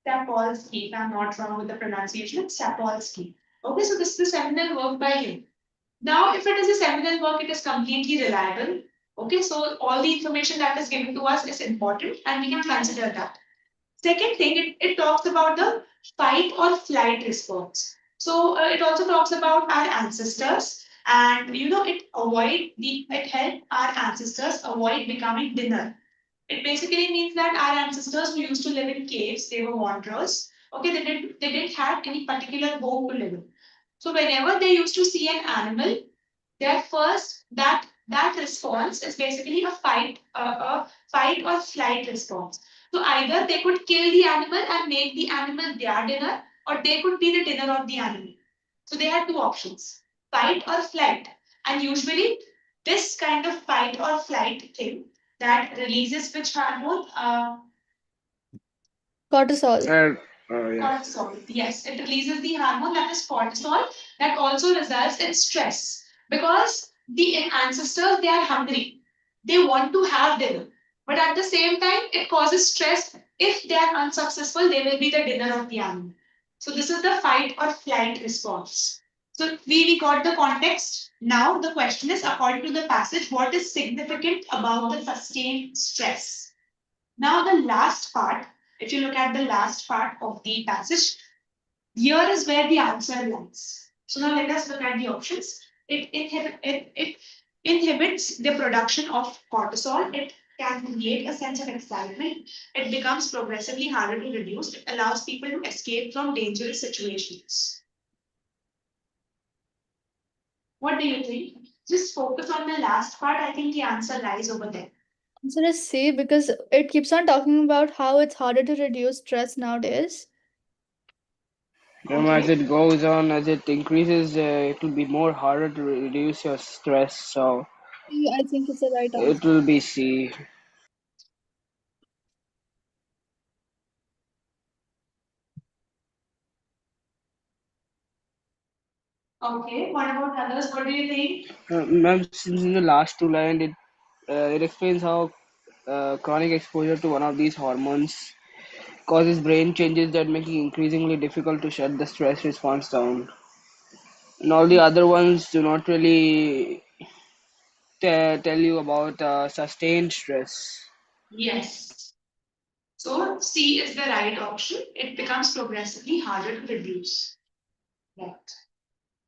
Sapolsky, if I'm not wrong with the pronunciation, it's Sapolsky. Okay, so this is a seminal work by him. Now, if it is a seminal work, it is completely reliable. Okay, so all the information that is given to us is important and we can consider that. Second thing, it talks about the fight or flight response. So it also talks about our ancestors, and it helped our ancestors avoid becoming dinner. It basically means that our ancestors who used to live in caves, they were wanderers. Okay, they didn't have any particular home to live in. So whenever they used to see an animal, their first that response is basically a fight or flight response. So either they could kill the animal and make the animal their dinner, or they could be the dinner of the animal. So they had two options: fight or flight. And usually, this kind of fight or flight thing that releases which hormone? Cortisol. Yes. Cortisol. Yes, it releases the hormone that is cortisol that also results in stress because the ancestors they are hungry. They want to have dinner. But at the same time, it causes stress. If they are unsuccessful, they will be the dinner of the animal. So this is the fight or flight response. So we got the context. Now the question is, according to the passage, what is significant about the sustained stress? Now, the last part, if you look at the last part of the passage, here is where the answer lies. So now let us look at the options. It inhibits the production of cortisol. It can create a sense of excitement. It becomes progressively harder to reduce. It allows people to escape from dangerous situations. What do you think? Just focus on the last part. I think the answer lies over there. Answer is C because it keeps on talking about how it's harder to reduce stress nowadays. As it goes on, as it increases, it will be more harder to reduce your stress. So C, I think it's the right it answer. will be C. Okay, what about others? What do you think? Ma'am, since in the last two lines, it explains how chronic exposure to one of these hormones causes brain changes that make it increasingly difficult to shut the stress response down. And all the other ones do not really tell you about sustained stress. Yes. So C is the right option. It becomes progressively harder to reduce. Right.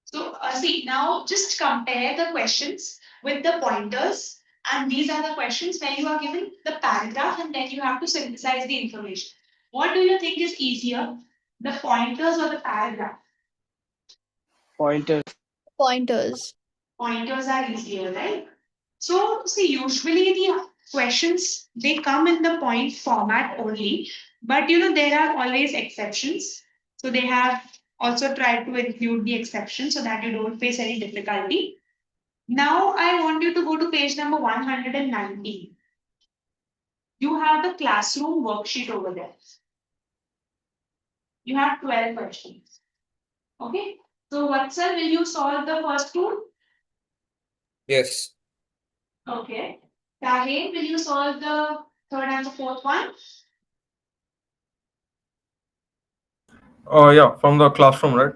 So see, now just compare the questions with the pointers. And these are the questions where you are given the paragraph and then you have to synthesize the information. What do you think is easier, the pointers or the paragraph? Pointers. Pointers. Pointers are easier, right? So see, usually the questions they come in the point format only, but there are always exceptions. So they have also tried to include the exceptions so that you don't face any difficulty. Now I want you to go to page number 119. You have the classroom worksheet over there. You have 12 questions. Okay. So Vatsal, will you solve the first two? Yes. Okay. Tahir, will you solve the third and the fourth one? Yeah, from the classroom, right?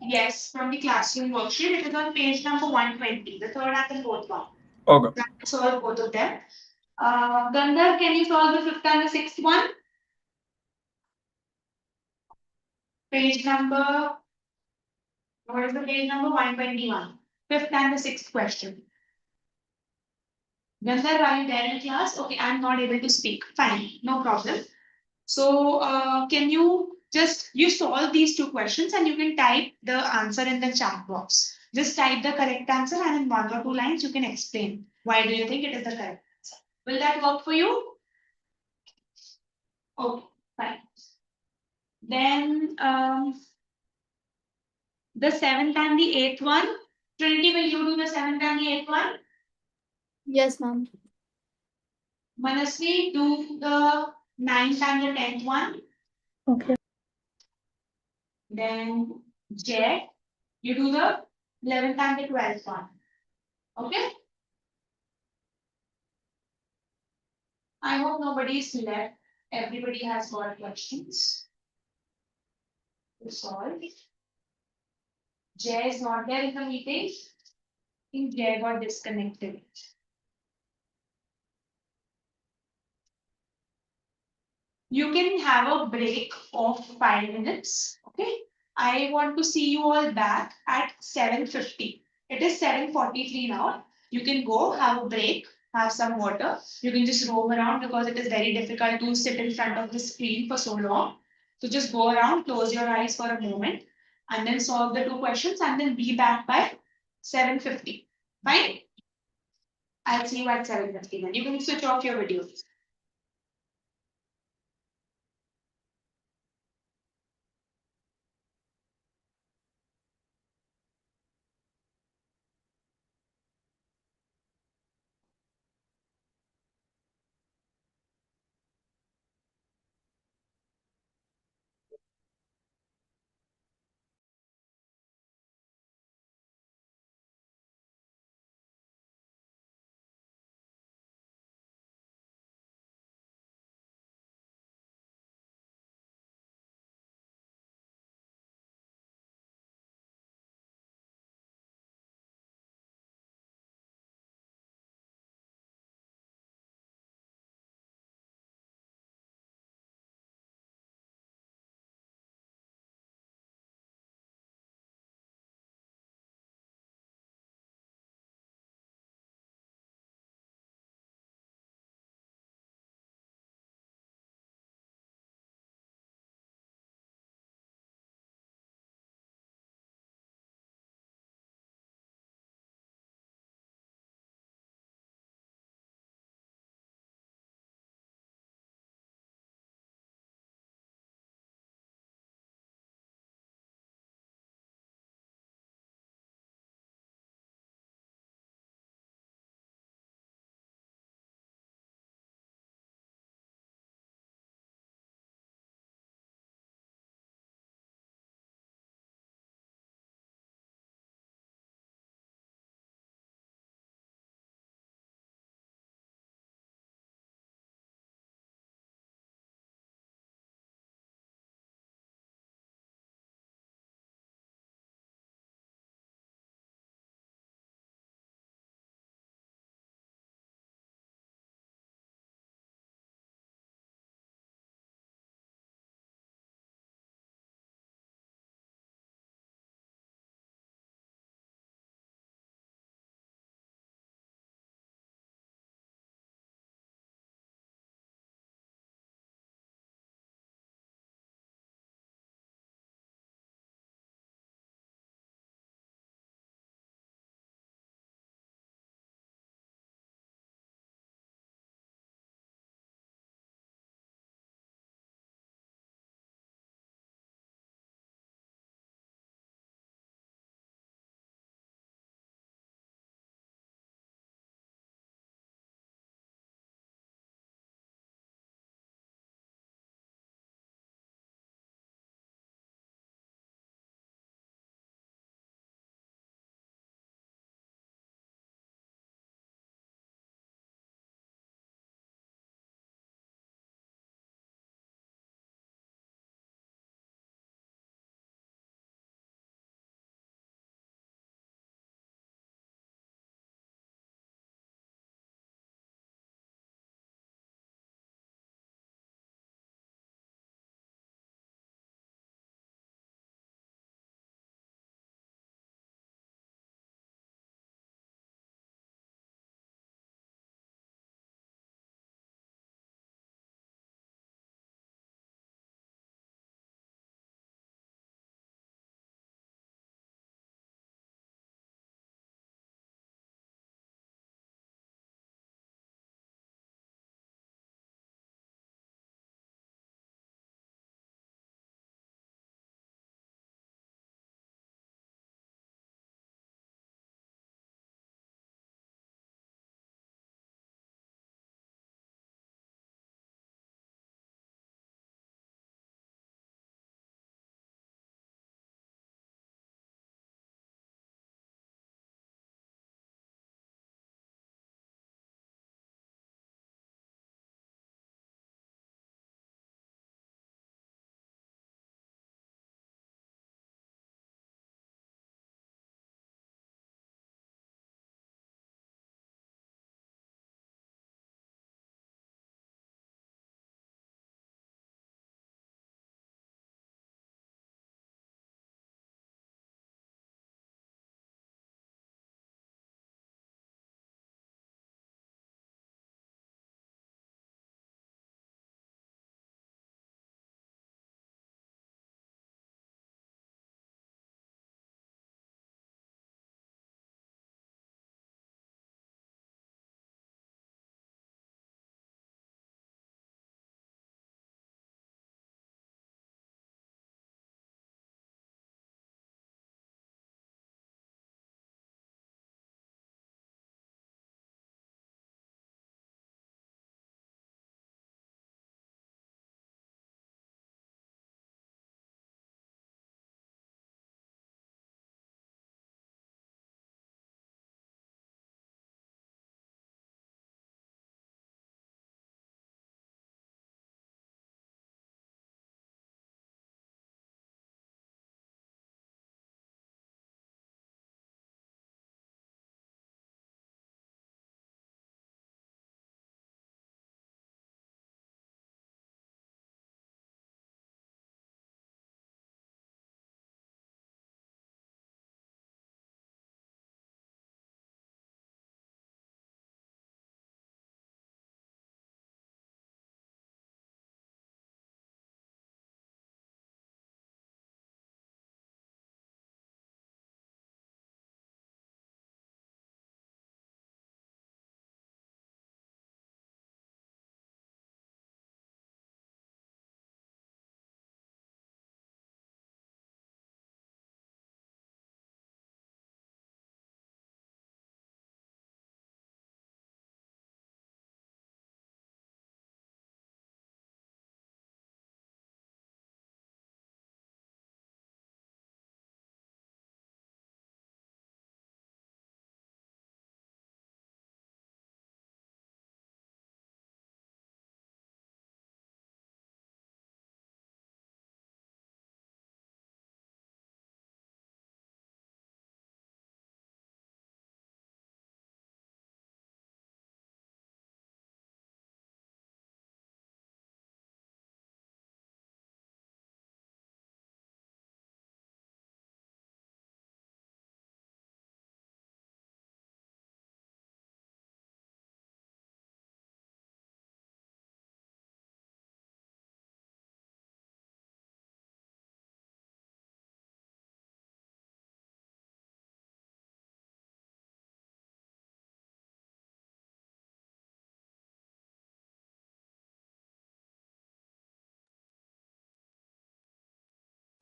Yes, from the classroom worksheet. It is on page number 120, the third and the fourth one. Okay. Try to solve both of them. Gandhar, can you solve the fifth and the sixth one? Page number, what is the page number? 121. Fifth and the sixth question. Gandhar, are you there in class? Okay, I'm not able to speak. Fine, no problem. So can you you solve these two questions and you can type the answer in the chat box. Just type the correct answer and in 1 or 2 lines you can explain why do you think it is the correct answer. Will that work for you? Okay, fine. Then the seventh and the eighth one. Trinity, will you do the seventh and the eighth one? Yes, ma'am. Manasvi, do the ninth and the 10th one. Okay. Then Jay, you do the 11th and the 12th one. Okay? I hope nobody is left. Everybody has got questions to solve. Jay is not there in the meeting. I think Jay got disconnected. You can have a break of 5 minutes. Okay. I want to see you all back at 7:50. It is 7:43 now. You can go have a break, have some water. You can just roam around because it is very difficult to sit in front of the screen for so long. So just go around, close your eyes for a moment, and then solve the two questions and then be back by 7:50. Fine? I'll see you at 7:50 then. You can switch off your videos.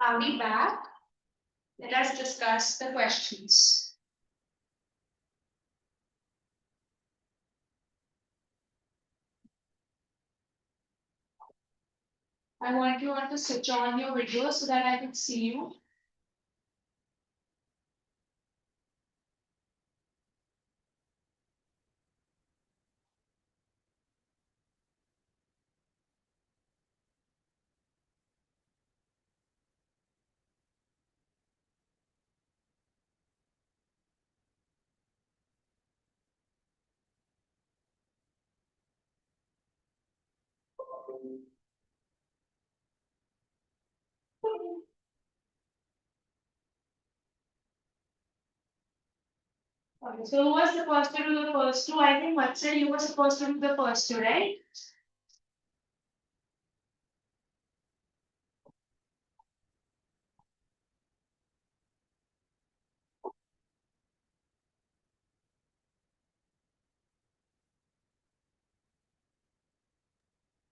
Are we back? Let us discuss the questions. I want you all to switch on your video so that I can see you. Okay, so who was supposed to do the first two? I think Vatsal, you were supposed to do the first two, right?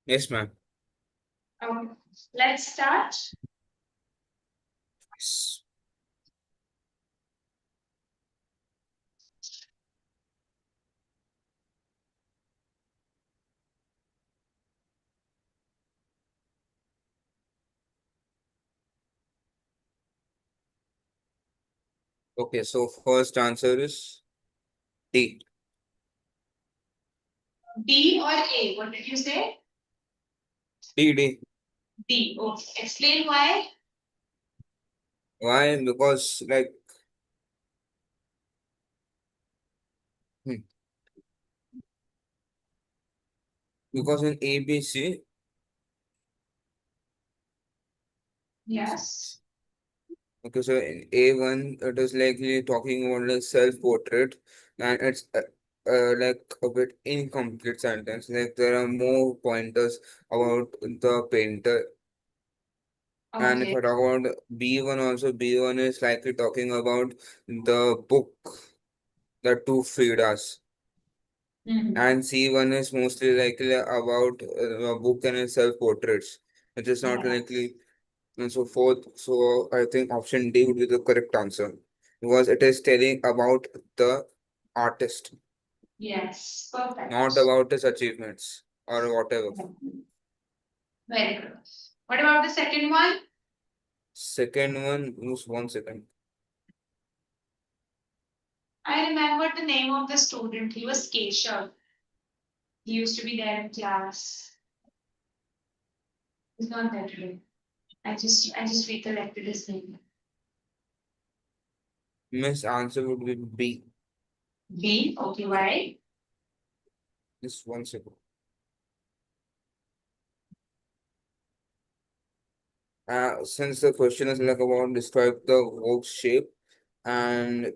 Yes, ma'am. Let's start. Yes. Okay, so first answer is D. B or A? What did you say? D. D. Okay. Explain why. Why? Because like hmm, because in ABC, Yes. okay, so in A1 it is likely talking about like self-portrait, and it's like a bit incomplete sentence. Like there are more pointers about the painter. And if Okay. I talk about B1 also, B1 is likely talking about the book, the two Fridas. Mhm. And C1 is mostly likely about a book and its self-portraits. It is not Yeah. likely, and so forth. So I think option D would be the correct answer because it is telling about the artist, Yes. Perfect. not about his achievements or whatever. Very good. What about the second one? Second one, just 1 second. I remember the name of the student. He was Keshav. He used to be there in class. He's not there today. I just recollected his name. Miss answer would be B. B. Okay, why? Just 1 second. Since the question is like about describe the work shape, and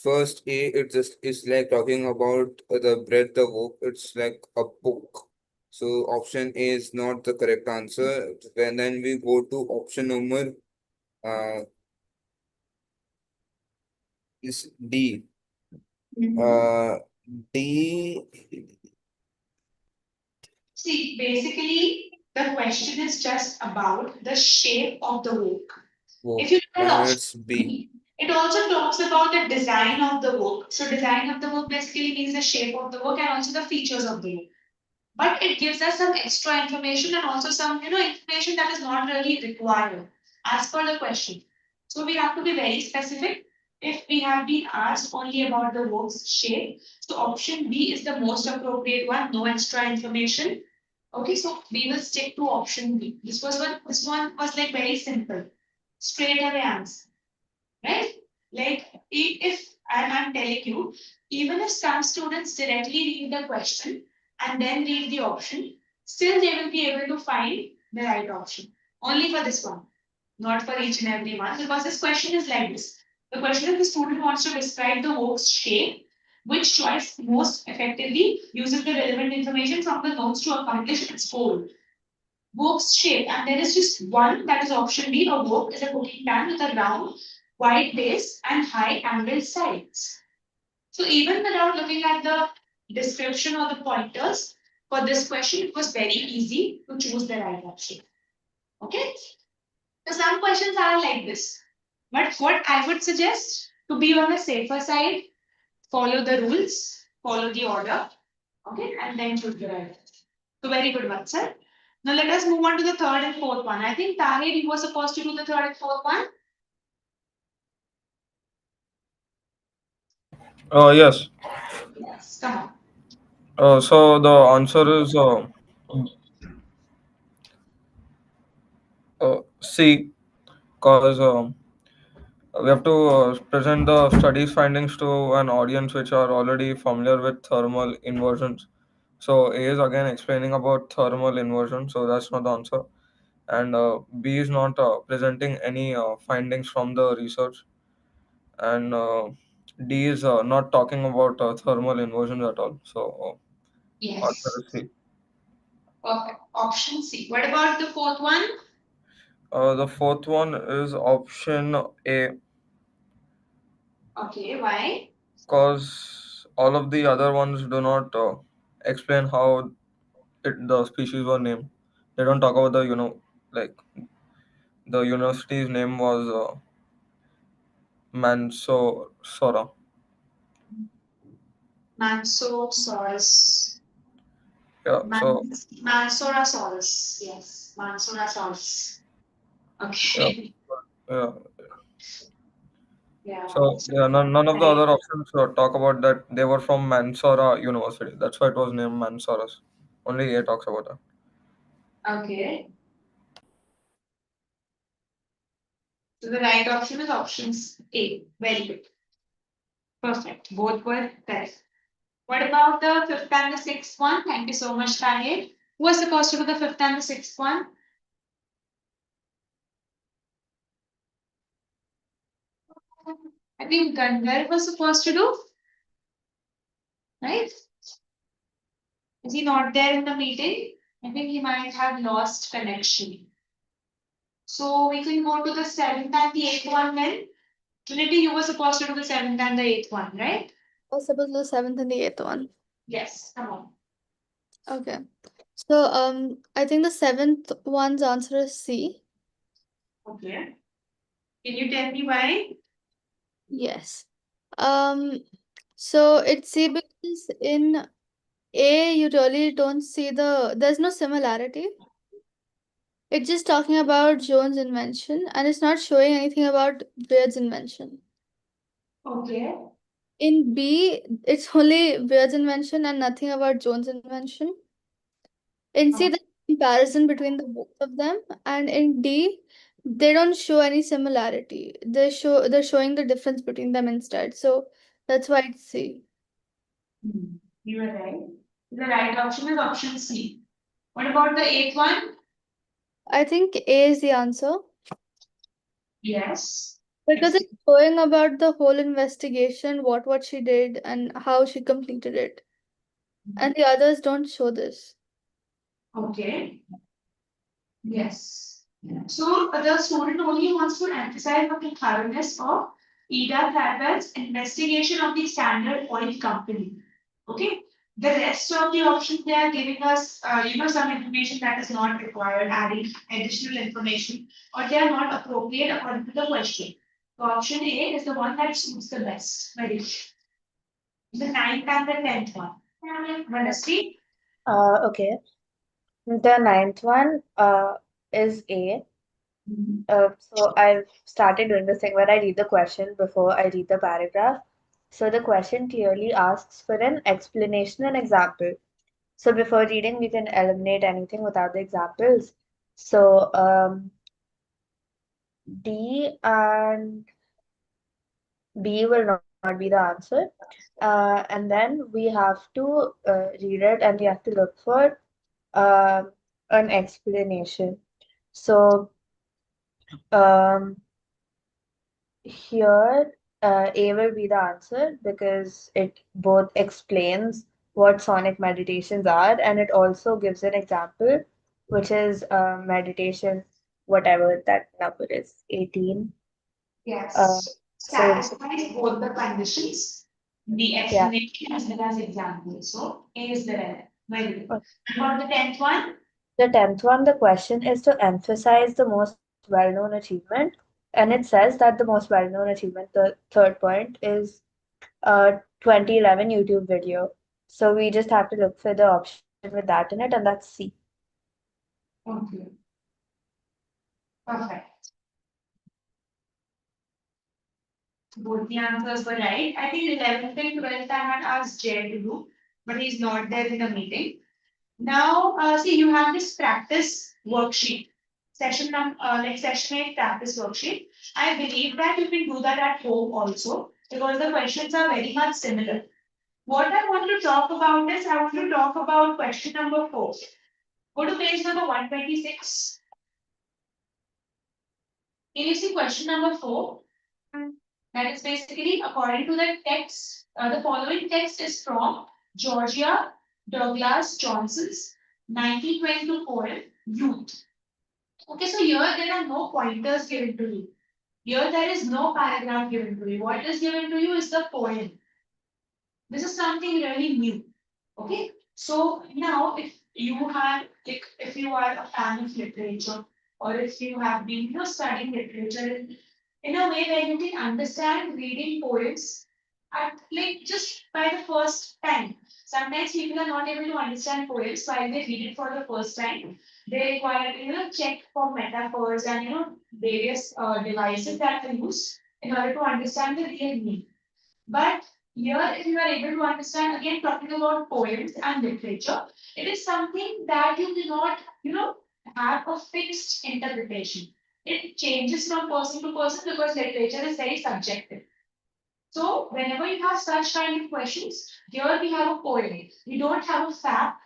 first A, it just is like talking about the breadth of work. It's like a book. So option A is not the correct answer. And then we go to option number uh is D. Uh D See, basically, the question is just about the shape of the work. If work, you look at and option it's B. B, it also talks about the design of the work. So, design of the work basically means the shape of the work and also the features of the work. But it gives us some extra information and also some information that is not really required as per the question. So we have to be very specific. If we have been asked only about the work's shape, so option B is the most appropriate one, no extra information. Okay, so we will stick to option B. This one was like very simple, straight away answer, right? Like if I'm telling you, even if some students directly read the question and then read the option, still they will be able to find the right option. Only for this one, not for each and every one, because this question is like this. The question is the student wants to describe the work's shape, which choice most effectively uses the relevant information from the notes to accomplish its goal. Wok's shape, and there is just one, that is option B. A wok is a cooking pan with a round, wide base and high angled sides. So even without looking at the description or the pointers for this question, it was very easy to choose the right option. Okay. So some questions are like this. But what I would suggest to be on the safer side, follow the rules, follow the order, okay, and then choose the right. So very good one, sir. Now let us move on to the third and fourth one. I think Tahir, you were supposed to do the third and fourth one. Yes. Yes, come on. So the answer is C, because we have to present the study's findings to an audience which are already familiar with thermal inversions. So A is again explaining about thermal inversion, so that's not the answer. And B is not presenting any findings from the research. And D is not talking about thermal inversions at all. So answer Yes. is C. Perfect. Option C. What about the fourth one? The fourth one is option A, Okay, why? because all of the other ones do not explain how the species were named. They don't talk about the like the university's name was Mansora. Mansosaurus. Yeah. So Mansorasaurus. Yes, Mansorasaurus. yeah, Okay. yeah. Yeah. So yeah, none of the Right. other options talk about that they were from Mansora University. That's why it was named Mansaurus. Only A talks about that. Okay. So the right option is options A. Very good. Perfect. Both were correct. What about the fifth and the sixth one? Thank you so much, Tahir. Who was supposed to do the fifth and the sixth one? I think Gandhar was supposed to do, right? Is he not there in the meeting? I think he might have lost connection. So we can go to the seventh and the eighth one then. Trinity, you were supposed to do the seventh and the eighth one, right? I was supposed to do the seventh and the eighth one. Yes, come on. Okay. So I think the seventh one's answer is C. Okay. Can you tell me why? Yes. So it's C because in A you really don't see there's no similarity. It's just talking about Jones' invention and it's not showing anything about Baird's invention. Okay. In B, it's only Baird's invention and nothing about Jones' invention. In C, there's comparison between the both of them, and in D, they don't show any similarity. They're showing the difference between them instead. So that's why it's C. You are right. The right option is option C. What about the eighth one? I think A is the answer Yes. because it's showing about the whole investigation, what she did, and how she completed it. And the others don't show this. Okay. Yes. So the student only wants to emphasize on the thoroughness of Ida Tharwell's investigation of the Standard Oil Company. Okay. The rest of the options they are giving us, some information that is not required, adding additional information, or they are not appropriate according to the question. So option A is the one that suits the best. Very good. The ninth and the 10th one. Manasvi? Okay. The ninth one is A. So I've started doing this thing where I read the question before I read the paragraph. So the question clearly asks for an explanation and example. So before reading, we can eliminate anything without the examples. So D and B will not be the answer. And then we have to read it and we have to look for uh, an explanation. So um, here, A will be the answer because it both explains what sonic meditations are and it also gives an example, which is meditation, whatever that number is, 18. Uh, Yes. so, Satisfies both the conditions, the yeah. explanation as well as example. So A is the right. Very good. About the 10th one? The 10th one, the question is to emphasize the most well-known achievement. And it says that the most well-known achievement, the third point, is a 2011 YouTube video. So we just have to look for the option with that in it, and that's C. Okay. Perfect. Both the answers were right. I think 11th and 12th I had asked Jay to do, but he's not there in the meeting. Now, see, you have this practice worksheet, session 8 practice worksheet. I believe that you can do that at home also because the questions are very much similar. What I want to talk about is I want to talk about question number 4. Go to page number 126. Can you see question number 4? That is basically according to the text, the following text is from Georgia Douglas Johnson's 1922 poem, Youth. Okay, so here there are no pointers given to you. Here there is no paragraph given to you. What is given to you is the poem. This is something really new. Okay, so now if you have, like, if you are a fan of literature, or if you have been, studying literature in a way where you can understand reading poems at like just by the first time. Sometimes people are not able to understand poems while they read it for the first time. They require, check for metaphors and various devices that they use in order to understand the real meaning. But here, if you are able to understand, again talking about poems and literature, it is something that you cannot, have a fixed interpretation. It changes from person to person because literature is very subjective. So whenever you have such kind of questions, here we have a poem. We don't have a fact,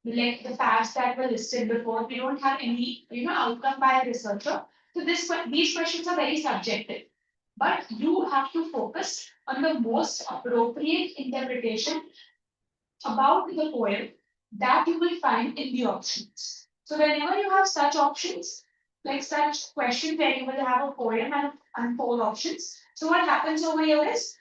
like the facts that were listed before. We don't have any, outcome by a researcher. So these questions are very subjective. But you have to focus on the most appropriate interpretation about the poem that you will find in the options. So whenever you have such options, like such questions where you will have a poem and 4 options. So what happens over here is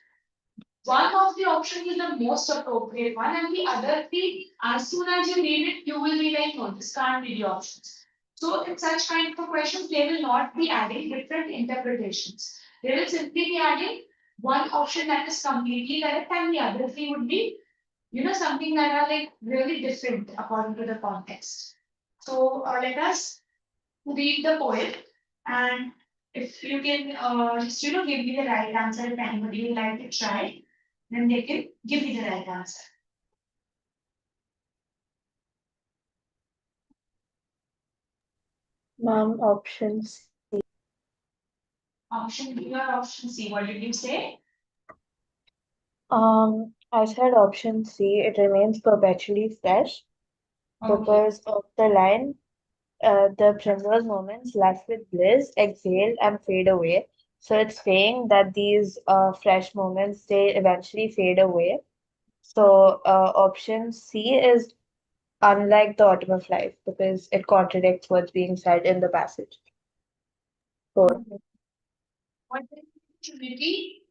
one of the options is the most appropriate one, and the other 3, as soon as you read it, you will be like, no, this can't be the options. So in such kind of questions, they will not be adding different interpretations. They will simply be adding one option that is completely correct, and the other 3 would be, something that are like really different according to the context. So let us read the poem, and if you can just give me the right answer if anybody would like to try, then they can give me the right answer. Ma'am, option C. Option B or option C? What did you say? I said option C. It remains perpetually fresh Okay. because of the line. The primrose moments left with bliss exhale and fade away. So it's saying that these fresh moments they eventually fade away. So option C is unlike the autumn of life because it contradicts what's being said in the passage. So What is Trinity?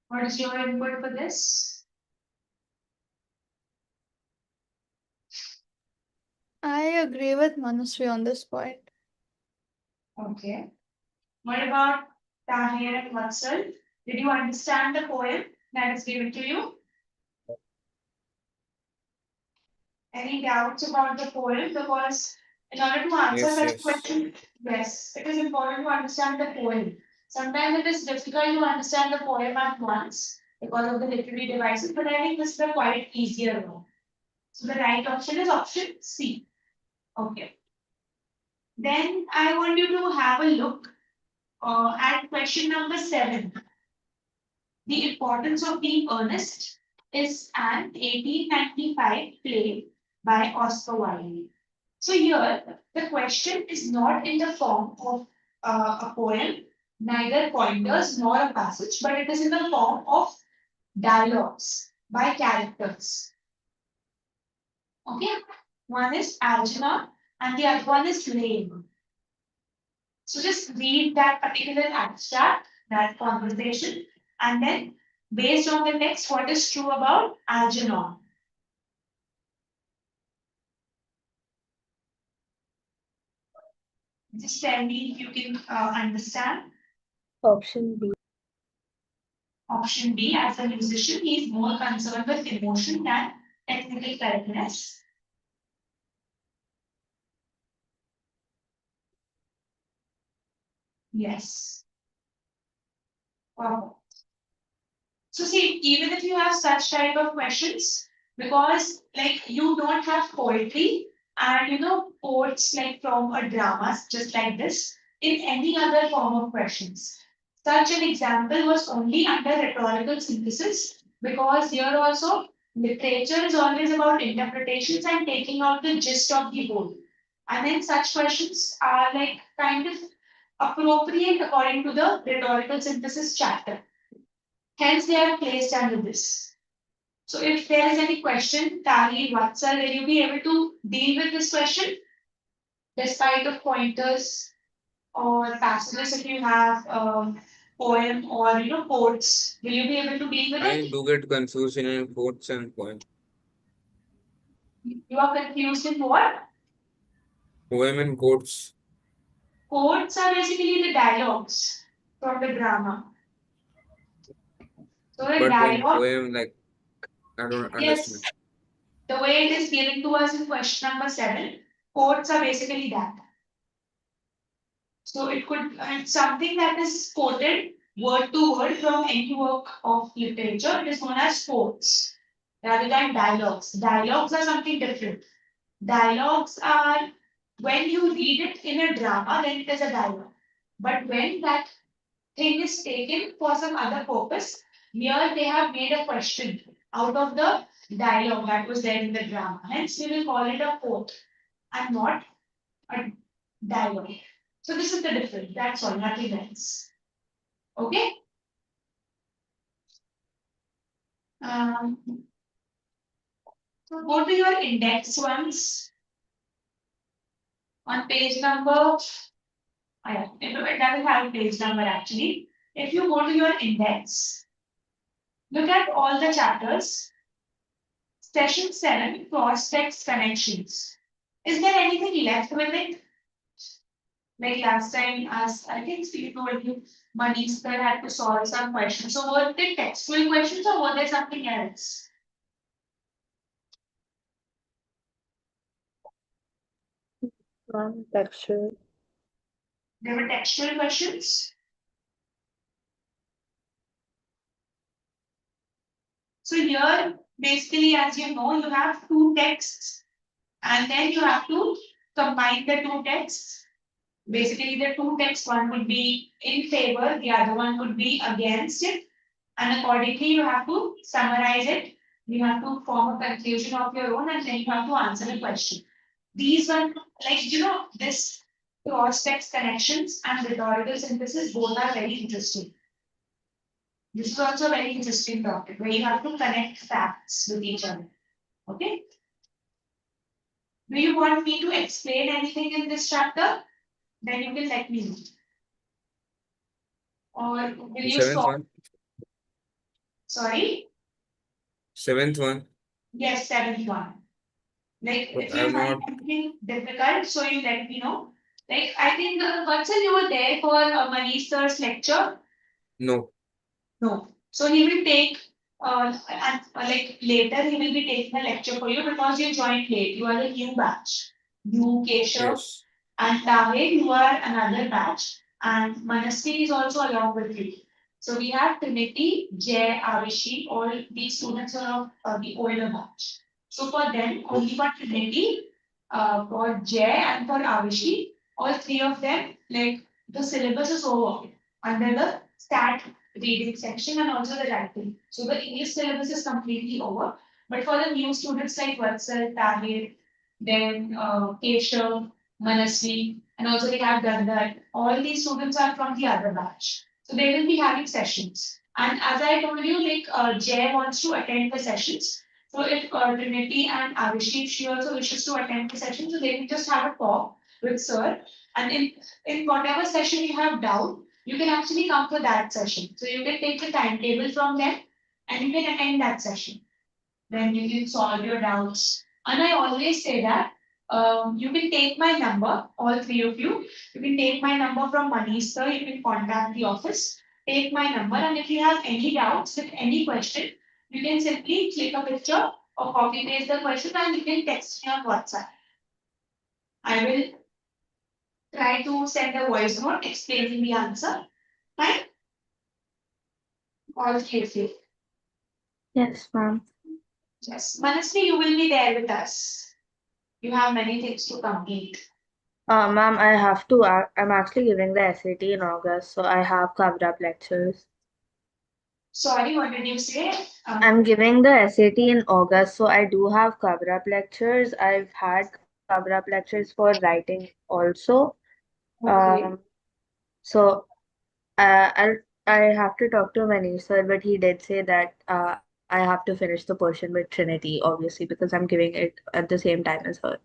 What is your input for this? I agree with Manusri on this point. Okay. What about Tahir and Vatsal? Did you understand the poem that is given to you? Any doubts about the poem? Because in order to answer Yes, such yes. question, yes, it is important to understand the poem. Sometimes it is difficult to understand the poem at once because of the literary devices, but I think this is the quite easier one. So the right option is option C. Okay. Then I want you to have a look at question number 7. The Importance of Being Earnest is an 1895 play by Oscar Wilde. So here, the question is not in the form of a poem, neither pointers nor a passage, but it is in the form of dialogues by characters. Okay, one is Algernon and the other one is Lane. So just read that particular abstract, that conversation, and then based on the text, what is true about Algernon? Just tell me if you can understand. Option B. Option B, as a musician, he is more concerned with emotion than technical correctness. Yes. Wow. So see, even if you have such type of questions, because like you don't have poetry and quotes like from a drama, just like this, in any other form of questions. Such an example was only under rhetorical synthesis, because here also literature is always about interpretations and taking out the gist of the whole. And then such questions are like kind of appropriate according to the rhetorical synthesis chapter. Hence, they are placed under this. So, if there is any question, Tali, Vatsal, will you be able to deal with this question? Despite of pointers or passages, if you have poem or quotes, will you be able to deal with I it? do get confused in quotes and poem. You are confused in what? Poem and quotes, Quotes are basically the dialogues from the drama. So the but in dialogue, poem, like I don't understand. yes, the way it is given to us in question number 7, quotes are basically that. So it could, it's something that is quoted word to word from any work of literature. It is known as quotes rather than dialogues. Dialogues are something different. Dialogues are when you read it in a drama, then it is a dialogue. But when that thing is taken for some other purpose, here they have made a question out of the dialogue that was there in the drama. Hence, we will call it a quote and not a dialogue. So this is the difference. That's all, nothing else. Okay. Um, so go to your index once on page number. Yeah, it doesn't have a page number actually. If you go to your index, look at all the chapters. Session 7, cross-text connections. Is there anything left with it? Like last time, as I think Steve told you, Manish had to solve some questions. So were they textual questions or were there something else? Textual. There were textual questions. So here, basically, as you know, you have two texts and then you have to combine the two texts. Basically, the two texts, one would be in favor, the other one would be against it. And accordingly, you have to summarize it. You have to form a conclusion of your own and then you have to answer the question. These one, like, this cross-text connections and rhetorical synthesis, both are very interesting. This is also a very interesting topic where you have to connect facts with each other. Okay. Do you want me to explain anything in this chapter? Then you can let me know. Or will you Seventh stop? one. Sorry? Seventh one. Yes, 7th one. Like But if I'm you find not. anything difficult, so you let me know. Like I think Vatsal, you were there for Manish sir's lecture. No. No. So he will take and like later he will be taking a lecture for you because you joined late. You are a new batch. You, Keshav, Yes. and Tahir, you are another batch. And Manasvi is also along with you. So we have Trinity, Jay, Avishi, all these students are of the older batch. So for them, only for Trinity, for Jay and for Avishi, all three of them, like the syllabus is over under the stat reading section and also the writing. So the English syllabus is completely over. But for the new students like Vatsal, Tahir, then Keshav, Manasvi, and also we have Gandhar. All these students are from the other batch. So they will be having sessions. And as I told you, like Jay wants to attend the sessions. So if Trinity and Avishi, she also wishes to attend the session, so they can just have a talk with sir. And in whatever session you have doubt, you can actually come for that session. So you can take the timetable from them and you can attend that session. Then you can solve your doubts. And I always say that You can take my number, all three of you. You can take my number from Manish sir. You can contact the office. Take my number, and if you have any doubts with any question, you can simply click a picture or copy paste the question, and you can text me on WhatsApp. I will try to send a voice note explaining the answer. Fine. All three of you. Yes, ma'am. Yes. Manasvi, you will be there with us. You have many things to complete. Ma'am, I'm actually giving the SAT in August, so I have covered up lectures. Sorry, what did you say? I'm giving the SAT in August, so I do have cover up lectures. I've had cover up lectures for writing also. Okay. So I have to talk to Manish sir, but he did say that I have to finish the portion with Trinity, obviously, because I'm giving it at the same time as her.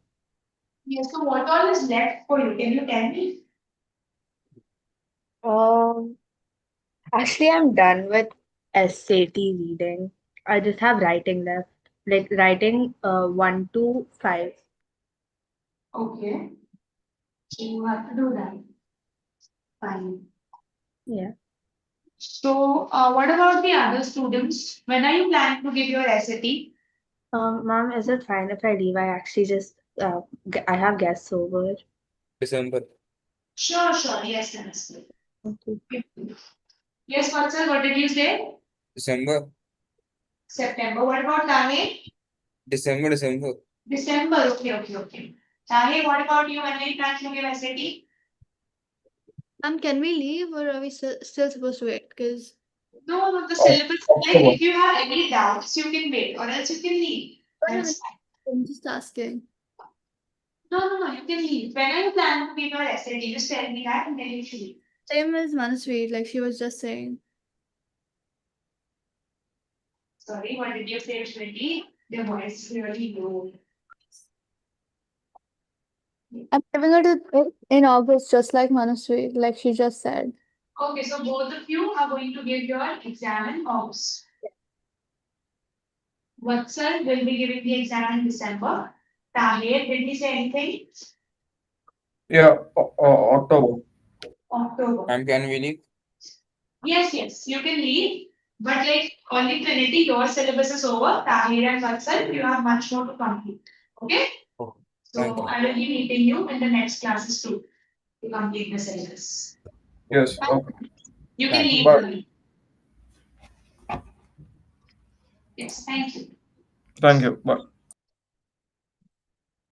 Yes, so what all is left for you? Can you tell me? Um, Actually, I'm done with SAT reading. I just have writing left, like writing 1 to 5. Okay. So you have to do that. Fine. Yeah. So, what about the other students? When are you planning to give your SAT? Mom, is it fine if I leave? I actually just I have guests over. December. Sure, sure. Yes, Namaste. Okay. Yes, Vatsal, what did you say? December. September. What about Tahe? December. December. Okay. Tahe, what about you? When are you planning to give SAT? Can we leave or are we still supposed to wait? Because No, the syllabus, like if you have any doubts, you can wait, or else you can leave. That's fine. I'm just asking. No, you can leave. When are you planning to give your SAT? Just tell me that and then you should leave. Same as Manasvi, like she was just saying. Sorry, what did you say, Shruti? Your voice is really low. I'm giving it in August, just like Manasvi, like she just said. Okay, so both of you are going to give your exam in August. Vatsal will be giving the exam in December. Tahir, did he say anything? Yeah, October. October. And can we leave? Yes, you can leave. But like only Trinity, your syllabus is over. Tahir and Vatsal, you have much more to complete. Okay? Oh, So thank you. I will be meeting you in the next classes too to complete the syllabus. Yes, okay. You can Thank you. leave Bye. early. Yes, thank you. Thank you. Bye.